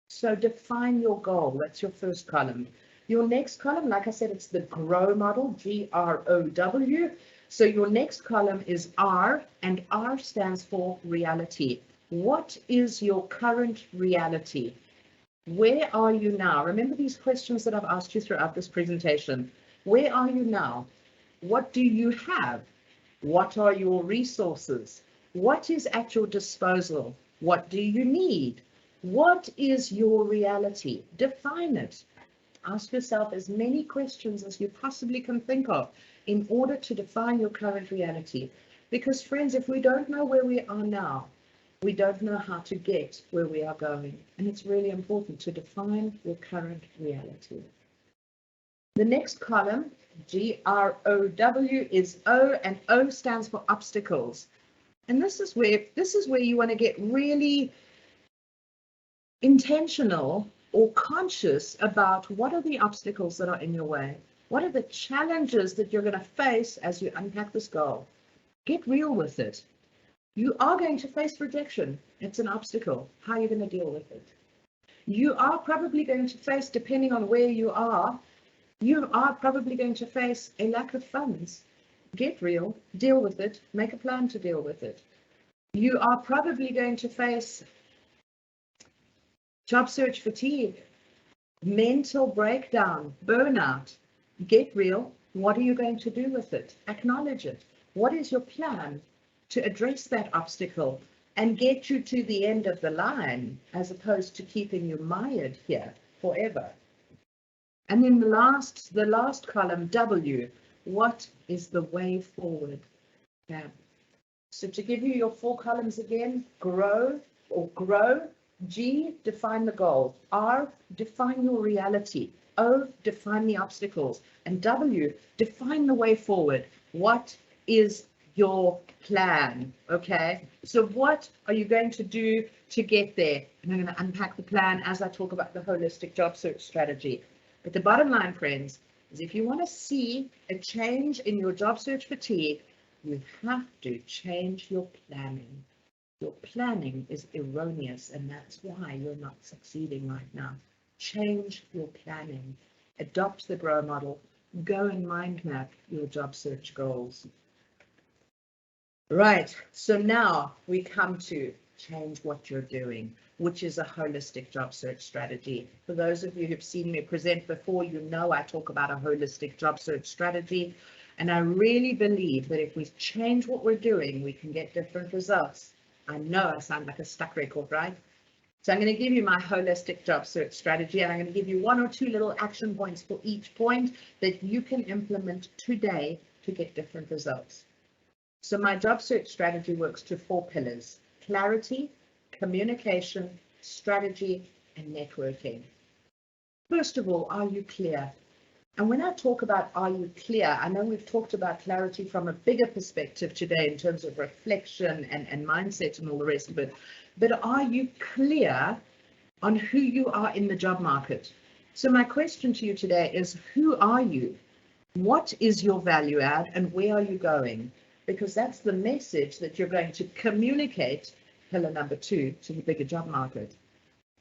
So define your goal. That's your first column. Your next column, like I said, it's the GROW model, G-R-O-W. So your next column is R, and R stands for reality. What is your current reality? Where are you now? Remember these questions that I've asked you throughout this presentation. Where are you now? What do you have? What are your resources? What is at your disposal? What do you need? What is your reality? Define it. Ask yourself as many questions as you possibly can think of in order to define your current reality. Because friends, if we don't know where we are now, we don't know how to get where we are going. And it's really important to define your current reality. The next column, G-R-O-W, is O, and O stands for obstacles. And this is where you want to get really intentional or conscious about what are the obstacles that are in your way. What are the challenges that you're going to face as you unpack this goal? Get real with it. You are going to face rejection. It's an obstacle. How are you going to deal with it? You are probably going to face, depending on where you are probably going to face a lack of funds. Get real, deal with it, make a plan to deal with it. You are probably going to face job search fatigue, mental breakdown, burnout. Get real. What are you going to do with it? Acknowledge it. What is your plan to address that obstacle and get you to the end of the line, as opposed to keeping you mired here forever? And then the last column, W, what is the way forward? Okay. So to give you your 4 columns again, grow, G, define the goal. R, define your reality. O, define the obstacles. And W, define the way forward. What is your plan? Okay, so what are you going to do to get there? And I'm going to unpack the plan as I talk about the holistic job search strategy. But the bottom line, friends, is if you want to see a change in your job search fatigue, you have to change your planning. Your planning is erroneous, and that's why you're not succeeding right now. Change your planning. Adopt the GROW model. Go and mind map your job search goals. Right, so now we come to change what you're doing, which is a holistic job search strategy. For those of you who've seen me present before, you know I talk about a holistic job search strategy. And I really believe that if we change what we're doing, we can get different results. I know I sound like a stuck record, right? So I'm going to give you my holistic job search strategy, and I'm going to give you 1 or 2 little action points for each point that you can implement today to get different results. So my job search strategy works to 4 pillars: clarity, communication, strategy, and networking. First of all, are you clear? And when I talk about are you clear, I know we've talked about clarity from a bigger perspective today in terms of reflection and mindset and all the rest of it, but are you clear on who you are in the job market? So my question to you today is, who are you? What is your value add, and where are you going? Because that's the message that you're going to communicate, pillar number 2, to the bigger job market.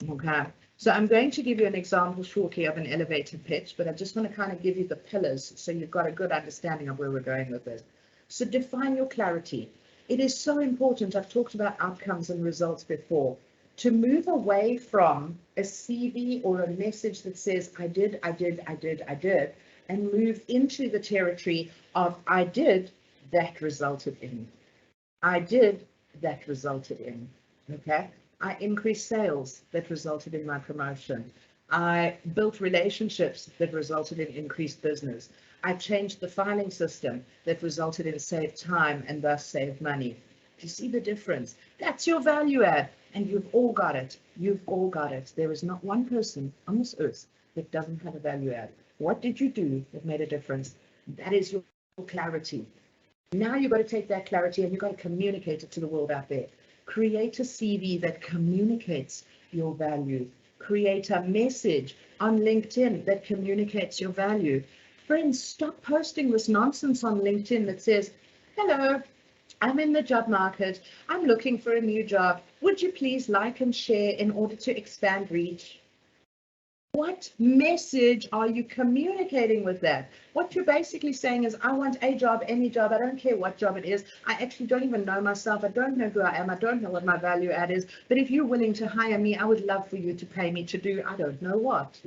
Okay, so I'm going to give you an example shortly of an elevator pitch, but I just want to kind of give you the pillars so you've got a good understanding of where we're going with this. So define your clarity. It is so important. I've talked about outcomes and results before. To move away from a CV or a message that says, I did, and move into the territory of I did, that resulted in. I did, that resulted in. Okay. I increased sales that resulted in my promotion. I built relationships that resulted in increased business. I changed the filing system that resulted in saved time and thus saved money. Do you see the difference? That's your value add, and you've all got it. You've all got it. There is not one person on this earth that doesn't have a value add. What did you do that made a difference? That is your clarity. Now you've got to take that clarity and you've got to communicate it to the world out there. Create a CV that communicates your value. Create a message on LinkedIn that communicates your value. Friends, stop posting this nonsense on LinkedIn that says, hello, I'm in the job market. I'm looking for a new job. Would you please like and share in order to expand reach? What message are you communicating with that? What you're basically saying is, I want a job, any job. I don't care what job it is. I actually don't even know myself. I don't know who I am. I don't know what my value add is. But if you're willing to hire me, I would love for you to pay me to do I don't know what.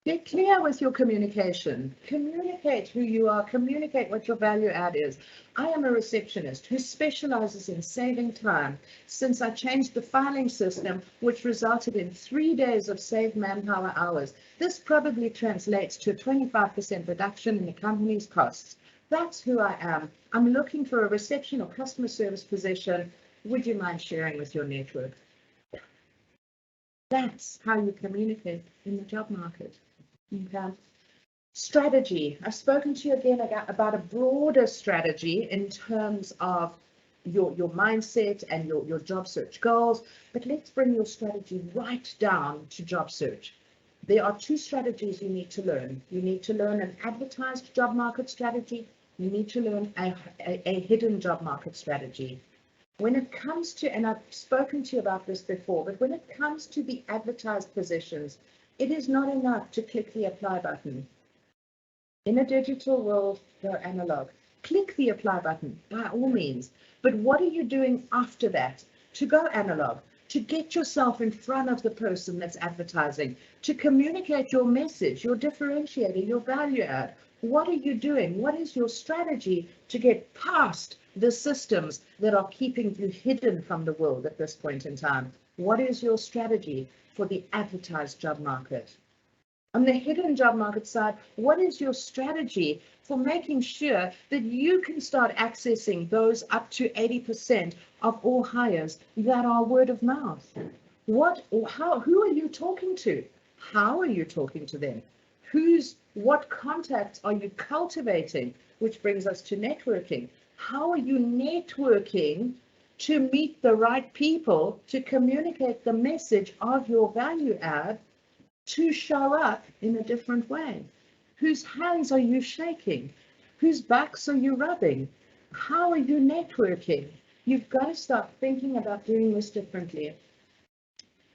Get clear with your communication. Communicate who you are. Communicate what your value add is. I am a receptionist who specializes in saving time. Since I changed the filing system, which resulted in 3 days of saved manpower hours, this probably translates to a 25% reduction in the company's costs. That's who I am. I'm looking for a reception or customer service position. Would you mind sharing with your network? That's how you communicate in the job market. Okay. Strategy. I've spoken to you again about a broader strategy in terms of your mindset and your job search goals, but let's bring your strategy right down to job search. There are 2 strategies you need to learn. You need to learn an advertised job market strategy. You need to learn a hidden job market strategy. When it comes to, and I've spoken to you about this before, but when it comes to the advertised positions, it is not enough to click the apply button. In a digital world, go analog. Click the apply button by all means. But what are you doing after that? To go analog, to get yourself in front of the person that's advertising, to communicate your message, your differentiator, your value add. What are you doing? What is your strategy to get past the systems that are keeping you hidden from the world at this point in time? What is your strategy for the advertised job market? On the hidden job market side, what is your strategy for making sure that you can start accessing those up to 80% of all hires that are word of mouth? Who are you talking to? How are you talking to them? What contacts are you cultivating? Which brings us to networking. How are you networking to meet the right people to communicate the message of your value add to show up in a different way? Whose hands are you shaking? Whose backs are you rubbing? How are you networking? You've got to start thinking about doing this differently.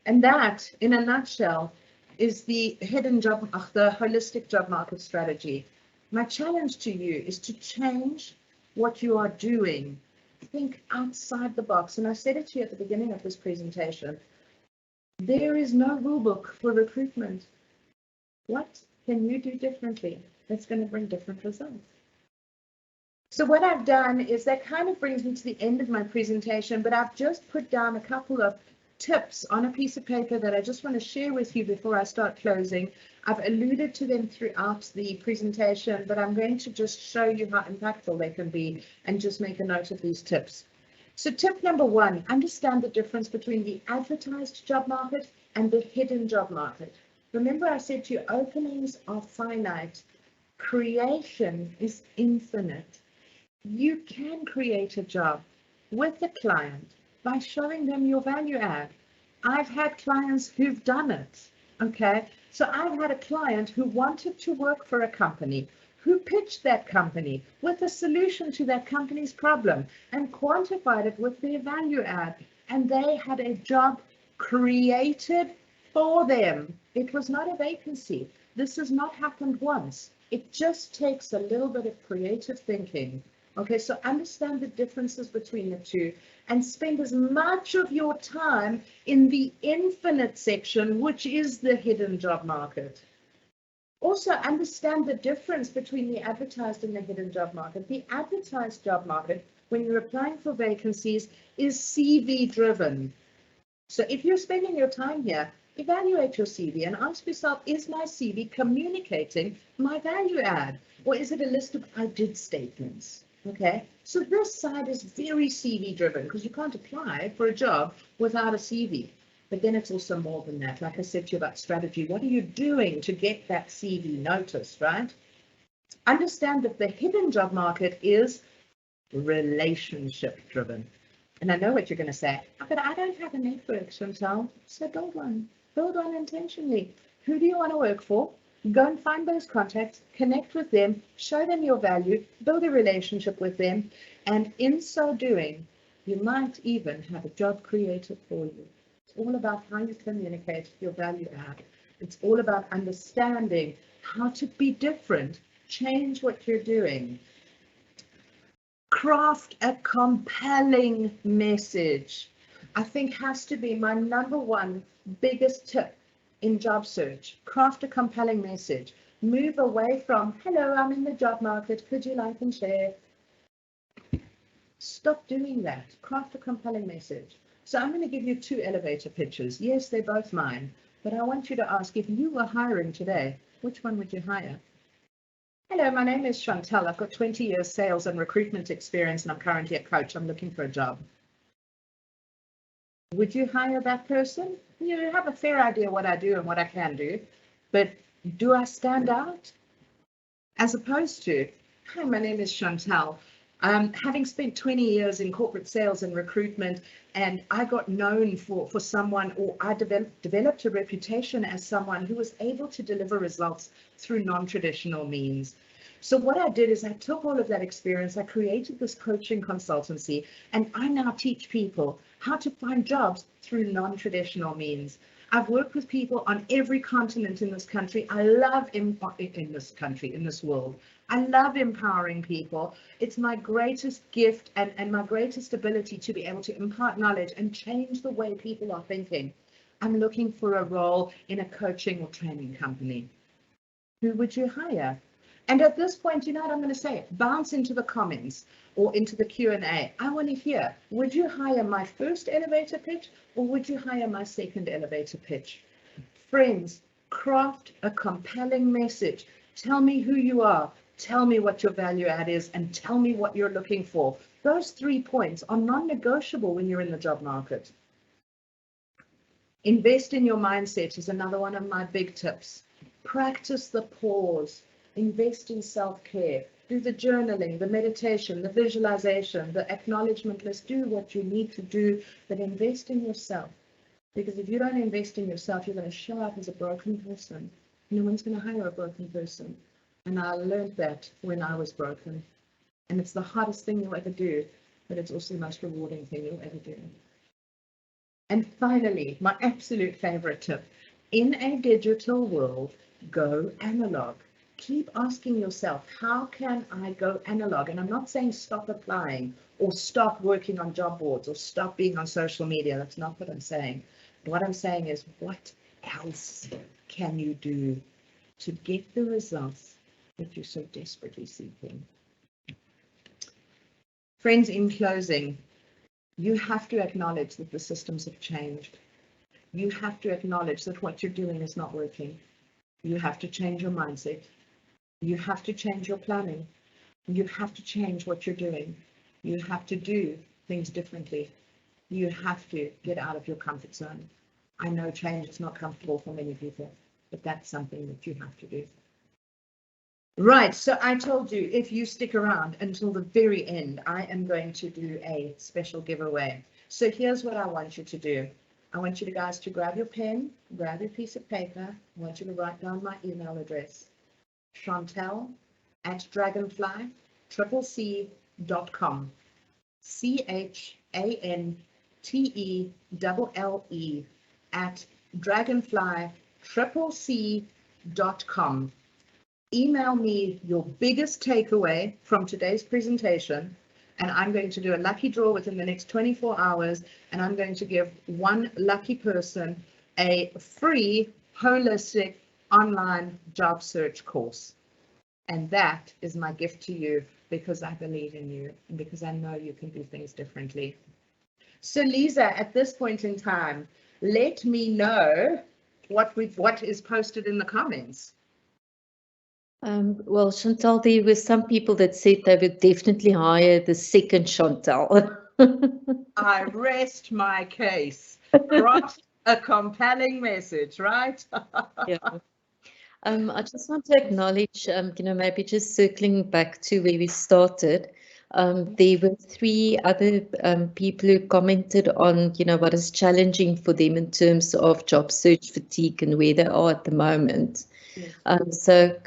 And that, in a nutshell, is the the holistic job market strategy. My challenge to you is to change what you are doing. Think outside the box. And I said it to you at the beginning of this presentation. There is no rule book for recruitment. What can you do differently that's going to bring different results? So what I've done is that kind of brings me to the end of my presentation, but I've just put down a couple of tips on a piece of paper that I just want to share with you before I start closing. I've alluded to them throughout the presentation, but I'm going to just show you how impactful they can be and just make a note of these tips. So tip number 1, understand the difference between the advertised job market and the hidden job market. Remember I said to you, openings are finite. Creation is infinite. You can create a job with a client by showing them your value add. I've had clients who've done it, okay? So I've had a client who wanted to work for a company, who pitched that company with a solution to that company's problem and quantified it with their value add. And they had a job created for them. It was not a vacancy. This has not happened once. It just takes a little bit of creative thinking. Okay, so understand the differences between the two and spend as much of your time in the infinite section, which is the hidden job market. Also understand the difference between the advertised and the hidden job market. The advertised job market, when you're applying for vacancies, is CV driven. So if you're spending your time here, evaluate your CV and ask yourself, is my CV communicating my value add? Or is it a list of I did statements? Okay, so this side is very CV driven because you can't apply for a job without a CV. But then it's also more than that. Like I said to you about strategy, what are you doing to get that CV noticed, right? Understand that the hidden job market is relationship driven. And I know what you're going to say, but I don't have a network, Chantelle. So build one intentionally. Who do you want to work for? Go and find those contacts, connect with them, show them your value, build a relationship with them, and in so doing, you might even have a job created for you. It's all about how you communicate your value add. It's all about understanding how to be different, change what you're doing. Craft a compelling message. I think has to be my number one biggest tip in job search. Craft a compelling message. Move away from, hello, I'm in the job market, could you like and share? Stop doing that. Craft a compelling message. So I'm going to give you 2 elevator pitches. Yes, they're both mine, but I want you to ask, if you were hiring today, which one would you hire? Hello, my name is Chantelle. I've got 20 years sales and recruitment experience, and I'm currently a coach. I'm looking for a job. Would you hire that person? You have a fair idea what I do and what I can do, but do I stand out? As opposed to, hi, my name is Chantelle. Having spent 20 years in corporate sales and recruitment, and I got known for someone, or I developed a reputation as someone who was able to deliver results through non-traditional means. So what I did is I took all of that experience, I created this coaching consultancy, and I now teach people how to find jobs through non-traditional means. I've worked with people on every continent in this country. I love in this world. I love empowering people. It's my greatest gift and my greatest ability to be able to impart knowledge and change the way people are thinking. I'm looking for a role in a coaching or training company. Who would you hire? And at this point, you know what I'm going to say? Bounce into the comments or into the Q&A. I want to hear, would you hire my first elevator pitch or would you hire my second elevator pitch? Friends, craft a compelling message. Tell me who you are. Tell me what your value add is and tell me what you're looking for. Those 3 points are non-negotiable when you're in the job market. Invest in your mindset is another one of my big tips. Practice the pause. Invest in self-care. Do the journaling, the meditation, the visualization, the acknowledgement list. Do what you need to do, but invest in yourself. Because if you don't invest in yourself, you're going to show up as a broken person. No one's going to hire a broken person. And I learned that when I was broken. And it's the hardest thing you'll ever do, but it's also the most rewarding thing you'll ever do. And finally, my absolute favorite tip. In a digital world, go analog. Keep asking yourself, how can I go analog? And I'm not saying stop applying or stop working on job boards or stop being on social media. That's not what I'm saying. What I'm saying is, what else can you do to get the results that you're so desperately seeking? Friends, in closing, you have to acknowledge that the systems have changed. You have to acknowledge that what you're doing is not working. You have to change your mindset. You have to change your planning. You have to change what you're doing. You have to do things differently. You have to get out of your comfort zone. I know change is not comfortable for many people, but that's something that you have to do. Right, so I told you, if you stick around until the very end, I am going to do a special giveaway. So here's what I want you to do. I want you guys to grab your pen, grab your piece of paper. I want you to write down my email address. Chantelle@dragonfly.com. CHANTELLE@dragonfly.com. Email me your biggest takeaway from today's presentation, and I'm going to do a lucky draw within the next 24 hours, and I'm going to give one lucky person a free holistic online job search course. And that is my gift to you, because I believe in you and because I know you can do things differently. So Lisa, at this point in time, let me know what is posted in the comments. Well, Chantelle, there were some people that said they would definitely hire the second Chantelle. I rest my case. Craft a compelling message, right? Yeah. I just want to acknowledge, maybe just circling back to where we started. There were 3 other people who commented on, what is challenging for them in terms of job search fatigue and where they are at the moment. So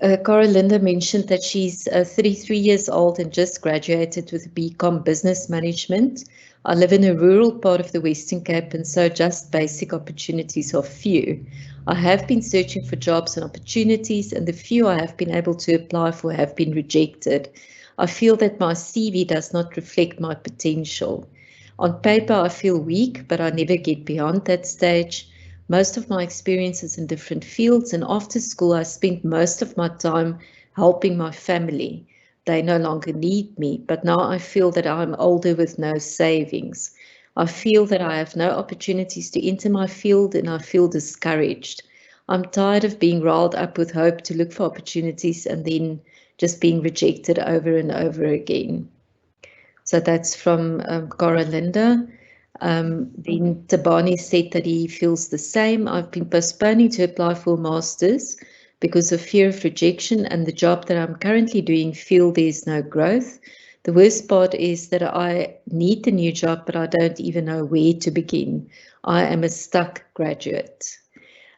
Coralinda mentioned that she's 33 years old and just graduated with BCom Business Management. I live in a rural part of the Western Cape, and so just basic opportunities are few. I have been searching for jobs and opportunities, and the few I have been able to apply for have been rejected. I feel that my CV does not reflect my potential. On paper, I feel weak, but I never get beyond that stage. Most of my experiences in different fields, and after school I spent most of my time helping my family. They no longer need me, but now I feel that I'm older with no savings. I feel that I have no opportunities to enter my field, and I feel discouraged. I'm tired of being riled up with hope to look for opportunities and then just being rejected over and over again. So that's from Coralinda. Then Tabani said that he feels the same. I've been postponing to apply for a master's because of fear of rejection, and the job that I'm currently doing feel there's no growth. The worst part is that I need the new job, but I don't even know where to begin. I am a stuck graduate.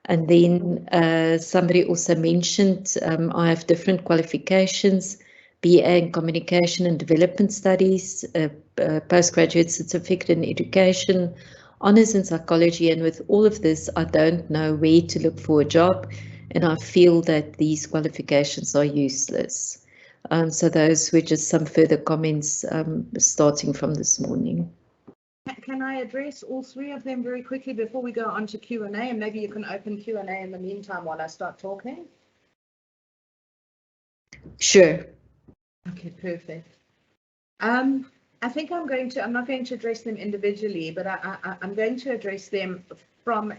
And then somebody also mentioned I have different qualifications, BA in Communication and Development Studies, postgraduate certificate in Education, honours in Psychology, and with all of this, I don't know where to look for a job, and I feel that these qualifications are useless. So those were just some further comments starting from this morning. Can I address all three of them very quickly before we go on to Q&A? And maybe you can open Q&A in the meantime while I start talking. Sure. Okay, perfect. I think I'm not going to address them individually, but I'm going to address them from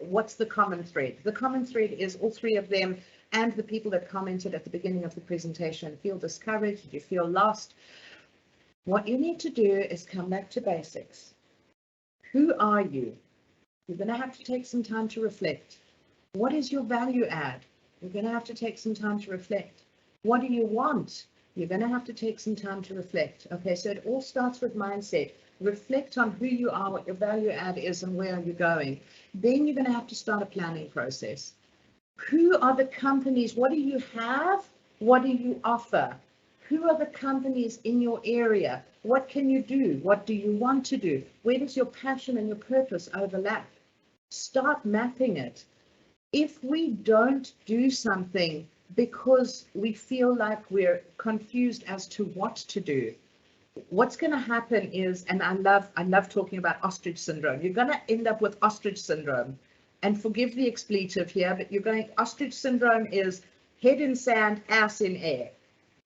what's the common thread? The common thread is all three of them and the people that commented at the beginning of the presentation feel discouraged, you feel lost. What you need to do is come back to basics. Who are you? You're going to have to take some time to reflect. What is your value add? You're going to have to take some time to reflect. What do you want? You're going to have to take some time to reflect. Okay, so it all starts with mindset. Reflect on who you are, what your value add is, and where are you going. Then you're going to have to start a planning process. Who are the companies? What do you have? What do you offer? Who are the companies in your area? What can you do? What do you want to do? Where does your passion and your purpose overlap? Start mapping it. If we don't do something because we feel like we're confused as to what to do, what's going to happen is, and I love talking about Ostrich Syndrome, you're going to end up with Ostrich Syndrome. And forgive the expletive here, but Ostrich Syndrome is head in sand, ass in air.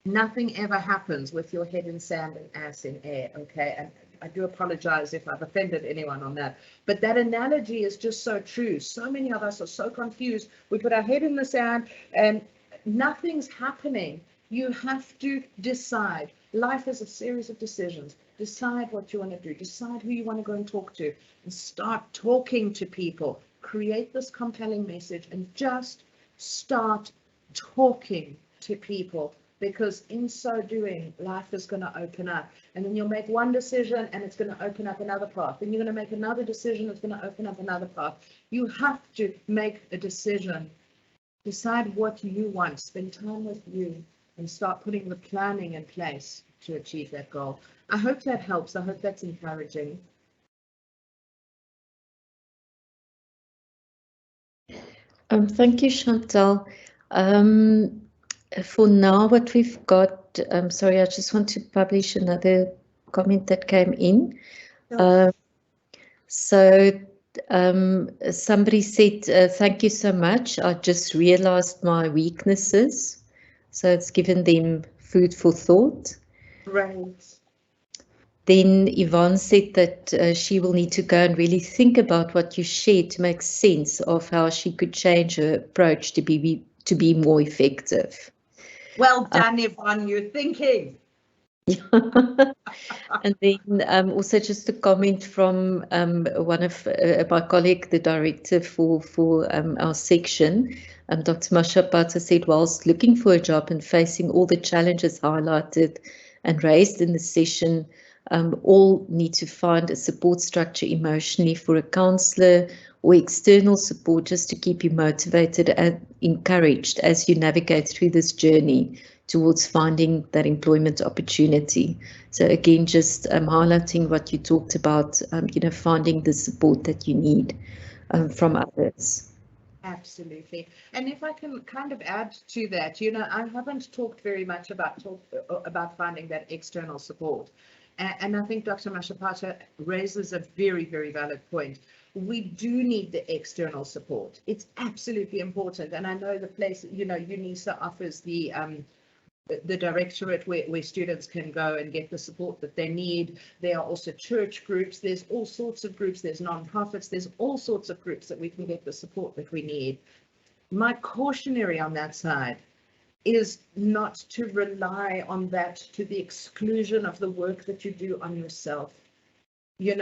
Nothing ever happens with your head in sand and ass in air, okay? And I do apologize if I've offended anyone on that. But that analogy is just so true. So many of us are so confused. We put our head in the sand and nothing's happening. You have to decide. Life is a series of decisions. Decide what you want to do. Decide who you want to go and talk to. And start talking to people. Create this compelling message and just start talking to people. Because in so doing, life is going to open up. And then you'll make one decision and it's going to open up another path. Then you're going to make another decision, it's going to open up another path. You have to make a decision. Decide what you want. Spend time with you and start putting the planning in place to achieve that goal. I hope that helps. I hope that's encouraging. Thank you, Chantelle. For now, what we've got, sorry, I just want to publish another comment that came in. Somebody said, thank you so much. I just realized my weaknesses. So it's given them food for thought. Right. Then Yvonne said that she will need to go and really think about what you shared to make sense of how she could change her approach to be more effective. Well done, Yvonne, you're thinking. And then also just a comment from one of my colleague, the director for our section, Dr. Masha Botha said, whilst looking for a job and facing all the challenges highlighted and raised in the session, all need to find a support structure emotionally for a counsellor or external support just to keep you motivated and encouraged as you navigate through this journey towards finding that employment opportunity. So again, just highlighting what you talked about, finding the support that you need from others. Absolutely. And if I can kind of add to that, I haven't talked very much about finding that external support. And I think Dr. Mashapata raises a very, very valid point. We do need the external support. It's absolutely important. And I know the place, UNISA offers the directorate where students can go and get the support that they need. There are also church groups. There's all sorts of groups. There's nonprofits. There's all sorts of groups that we can get the support that we need. My cautionary on that side is not to rely on that to the exclusion of the work that you do on yourself.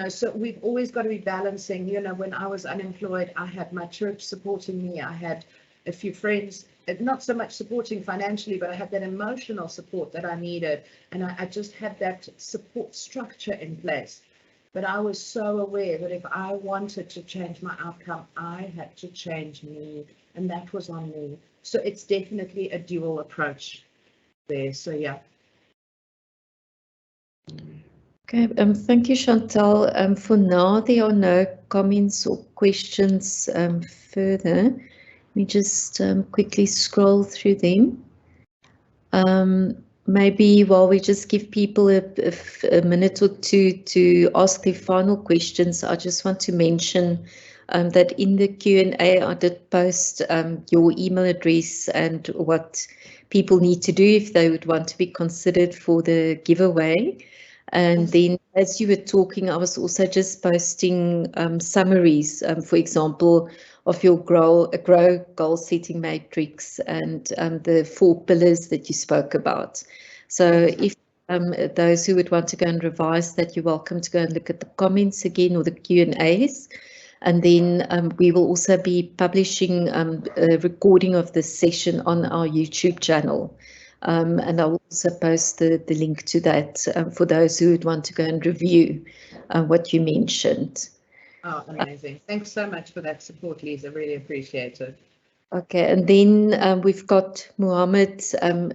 So we've always got to be balancing. When I was unemployed, I had my church supporting me. I had a few friends, not so much supporting financially, but I had that emotional support that I needed. And I just had that support structure in place. But I was so aware that if I wanted to change my outcome, I had to change me. And that was on me. So it's definitely a dual approach there. So, yeah. Okay, thank you, Chantelle. For now, there are no comments or questions further. Let me just quickly scroll through them. Maybe while we just give people a minute or two to ask their final questions, I just want to mention that in the Q&A, I did post your email address and what people need to do if they would want to be considered for the giveaway. And then as you were talking, I was also just posting summaries, for example, of your grow goal setting matrix and the 4 pillars that you spoke about. So if those who would want to go and revise that, you're welcome to go and look at the comments again or the Q&As. And then we will also be publishing a recording of this session on our YouTube channel. And I'll also post the link to that for those who would want to go and review what you mentioned. Oh, amazing. Thanks so much for that support, Lisa. Really appreciate it. Okay, and then we've got Muhammad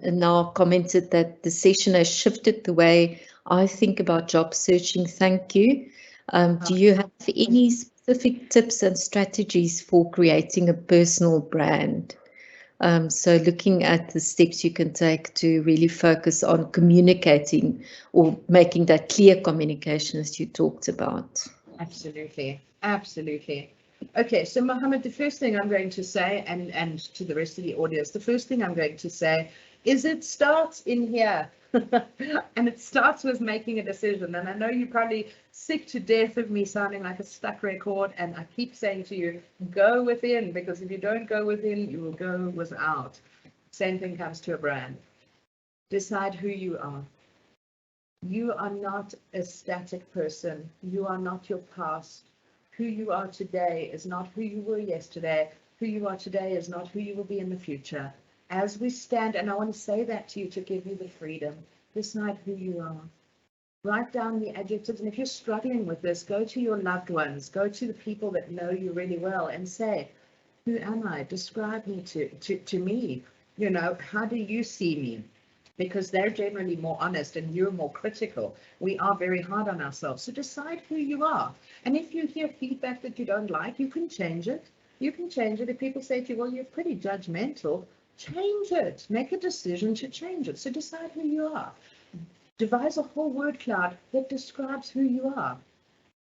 now commented that the session has shifted the way I think about job searching. Thank you. Do you have any specific tips and strategies for creating a personal brand? So looking at the steps you can take to really focus on communicating or making that clear communication as you talked about. Absolutely. Absolutely. Okay, so Mohammed, the first thing I'm going to say, and to the rest of the audience, the first thing I'm going to say is it starts in here. And it starts with making a decision. And I know you're probably sick to death of me sounding like a stuck record. And I keep saying to you, go within, because if you don't go within, you will go without. Same thing comes to a brand. Decide who you are. You are not a static person. You are not your past. Who you are today is not who you were yesterday. Who you are today is not who you will be in the future. As we stand, and I want to say that to you to give you the freedom, decide who you are. Write down the adjectives, and if you're struggling with this, go to your loved ones, go to the people that know you really well and say, who am I? Describe me to me. How do you see me? Because they're generally more honest and you're more critical. We are very hard on ourselves. So decide who you are. And if you hear feedback that you don't like, you can change it. You can change it. If people say to you, well, you're pretty judgmental, change it. Make a decision to change it. So decide who you are. Devise a whole word cloud that describes who you are.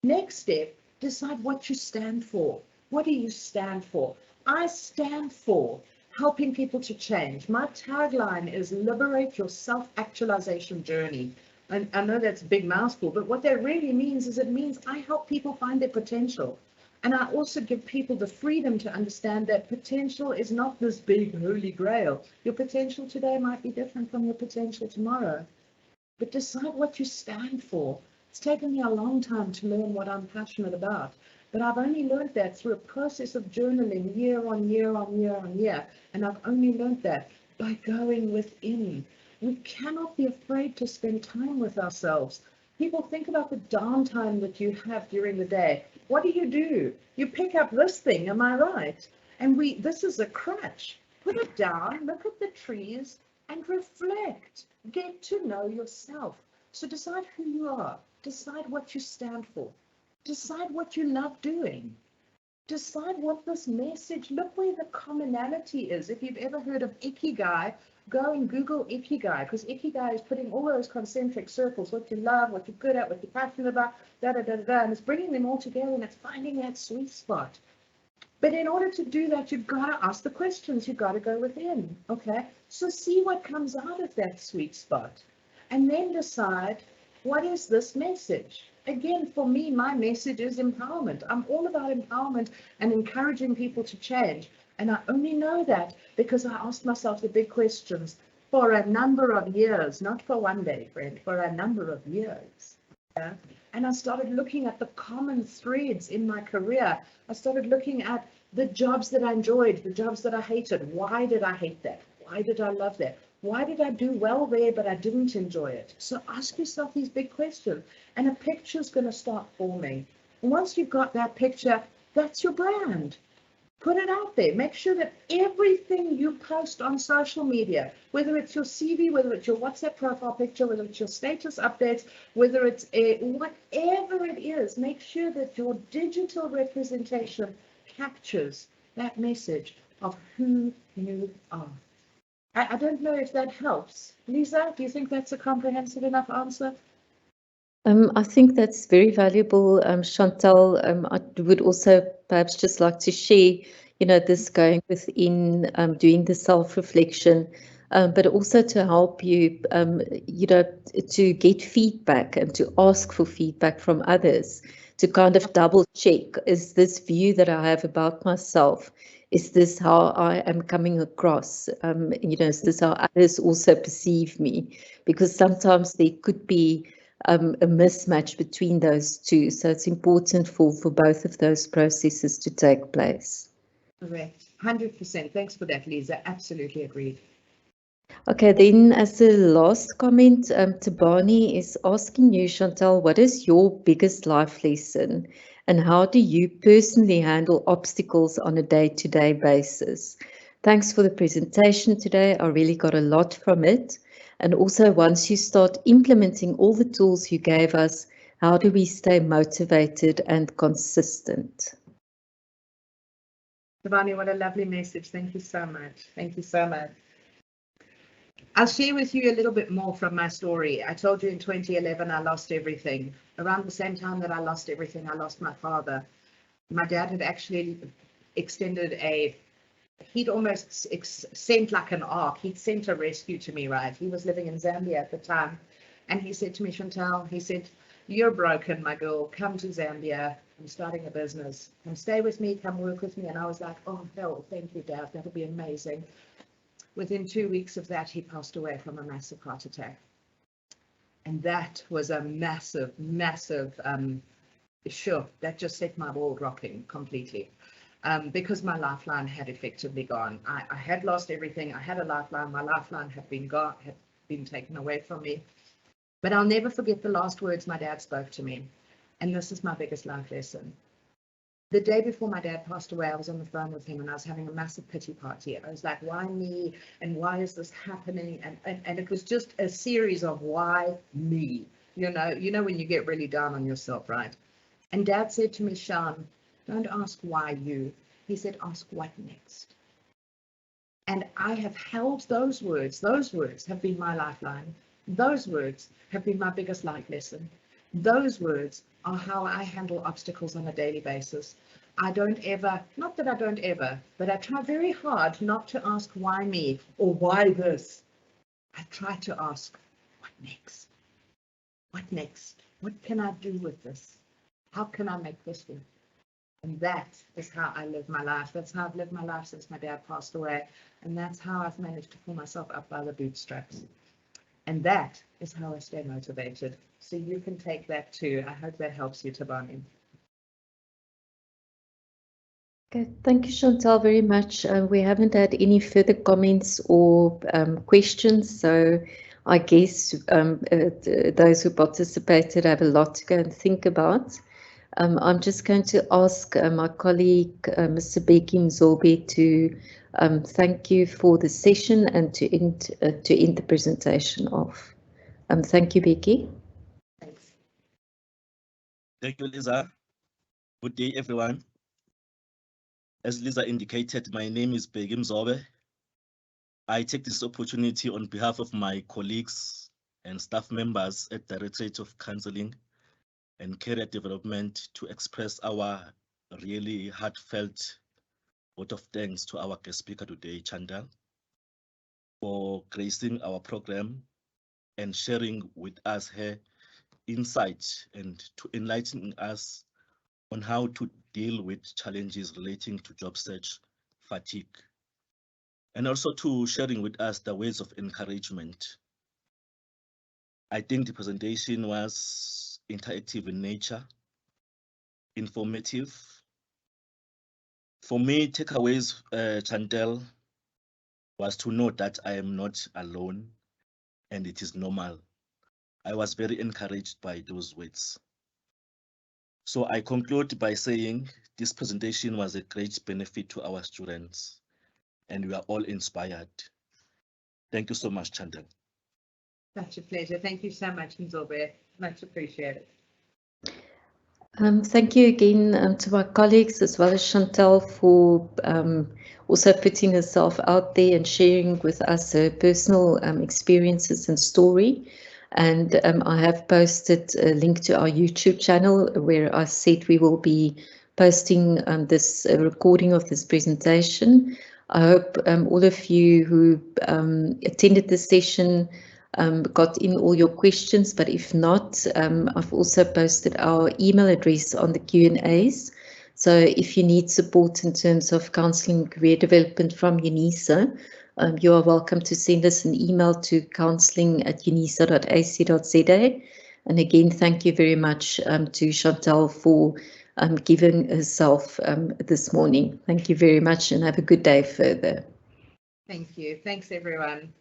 Next step, decide what you stand for. What do you stand for? I stand for helping people to change. My tagline is liberate your self-actualization journey. And I know that's a big mouthful, but what that really means is it means I help people find their potential. And I also give people the freedom to understand that potential is not this big holy grail. Your potential today might be different from your potential tomorrow. But decide what you stand for. It's taken me a long time to learn what I'm passionate about. But I've only learned that through a process of journaling year on year on year on year. And I've only learned that by going within. We cannot be afraid to spend time with ourselves. People, think about the downtime that you have during the day. What do? You pick up this thing, am I right? And this is a crutch. Put it down, look at the trees and reflect. Get to know yourself. So decide who you are. Decide what you stand for. Decide what you love doing. Decide what this message, look where the commonality is. If you've ever heard of Ikigai, go and Google Ikigai, because Ikigai is putting all those concentric circles, what you love, what you're good at, what you're passionate about, and it's bringing them all together and it's finding that sweet spot. But in order to do that, you've got to ask the questions, you've got to go within, okay? So see what comes out of that sweet spot and then decide, what is this message? Again, for me, my message is empowerment. I'm all about empowerment and encouraging people to change. And I only know that because I asked myself the big questions for a number of years, not for one day, friend, for a number of years. Yeah? And I started looking at the common threads in my career. I started looking at the jobs that I enjoyed, the jobs that I hated. Why did I hate that? Why did I love that? Why did I do well there, but I didn't enjoy it? So ask yourself these big questions, and a picture is going to start forming. And once you've got that picture, that's your brand. Put it out there. Make sure that everything you post on social media, whether it's your CV, whether it's your WhatsApp profile picture, whether it's your status updates, whether it's whatever it is, make sure that your digital representation captures that message of who you are. I don't know if that helps. Lisa, do you think that's a comprehensive enough answer? I think that's very valuable, Chantelle. I would also perhaps just like to share, this going within, doing the self-reflection, but also to help you, to get feedback and to ask for feedback from others, to kind of double check, is this view that I have about myself, is this how I am coming across? Is this how others also perceive me? Because sometimes there could be a mismatch between those two. So it's important for both of those processes to take place. Correct. 100%. Thanks for that, Lisa. Absolutely agreed. Okay, then as a last comment, Tabani is asking you, Chantelle, what is your biggest life lesson and how do you personally handle obstacles on a day-to-day basis? Thanks for the presentation today. I really got a lot from it. And also, once you start implementing all the tools you gave us, how do we stay motivated and consistent? Tabani, what a lovely message. Thank you so much. Thank you so much. I'll share with you a little bit more from my story. I told you in 2011, I lost everything. Around the same time that I lost everything, I lost my father. My dad had actually extended he'd almost sent like an ark. He'd sent a rescue to me, right? He was living in Zambia at the time. And he said to me, Chantelle, he said, you're broken, my girl. Come to Zambia. I'm starting a business. Come stay with me. Come work with me. And I was like, oh, hell, thank you, Dad. That'll be amazing. Within 2 weeks of that, he passed away from a massive heart attack. And that was a massive, massive, sure, that just set my world rocking completely. Because my lifeline had effectively gone. I had lost everything. I had a lifeline. My lifeline had been taken away from me. But I'll never forget the last words my dad spoke to me. And this is my biggest life lesson. The day before my dad passed away, I was on the phone with him and I was having a massive pity party. I was like, why me? And why is this happening? And it was just a series of why me? You know when you get really down on yourself, right? And Dad said to me, Sean, don't ask why you. He said, ask what next. And I have held those words. Those words have been my lifeline. Those words have been my biggest life lesson. Those words are how I handle obstacles on a daily basis. I don't ever, not that I don't ever, but I try very hard not to ask why me or why this. I try to ask, what next? What next? What can I do with this? How can I make this work? And that is how I live my life. That's how I've lived my life since my dad passed away. And that's how I've managed to pull myself up by the bootstraps. And that is how I stay motivated. So you can take that too. I hope that helps you, Tabani. Okay, thank you, Chantelle, very much. We haven't had any further comments or questions, so I guess those who participated have a lot to go and think about. I'm just going to ask my colleague, Mr. Beki Mzobe, to thank you for the session and to end the presentation off. Thank you, Beki. Thanks. Thank you, Lisa. Good day, everyone. As Lisa indicated, my name is Beki Mzobe. I take this opportunity on behalf of my colleagues and staff members at the Directorate of Counseling and Career Development to express our really heartfelt vote of thanks to our guest speaker today, Chantelle, for gracing our program and sharing with us her insight and to enlighten us on how to deal with challenges relating to job search fatigue, and also to sharing with us the ways of encouragement. I think the presentation was interactive in nature, informative. For me, takeaways, Chantelle, was to know that I am not alone and it is normal. I was very encouraged by those words. So I conclude by saying this presentation was a great benefit to our students and we are all inspired. Thank you so much, Chantelle. Such a pleasure. Thank you so much, Mzobe. Much appreciated. Thank you again to my colleagues as well as Chantelle for also putting herself out there and sharing with us her personal experiences and story. And I have posted a link to our YouTube channel where I said we will be posting this recording of this presentation. I hope all of you who attended this session got in all your questions, but if not, I've also posted our email address on the Q&As. So if you need support in terms of counselling and career development from UNISA, you are welcome to send us an email to counselling@unisa.ac.za. And again, thank you very much to Chantelle for giving herself this morning. Thank you very much and have a good day further. Thank you. Thanks, everyone.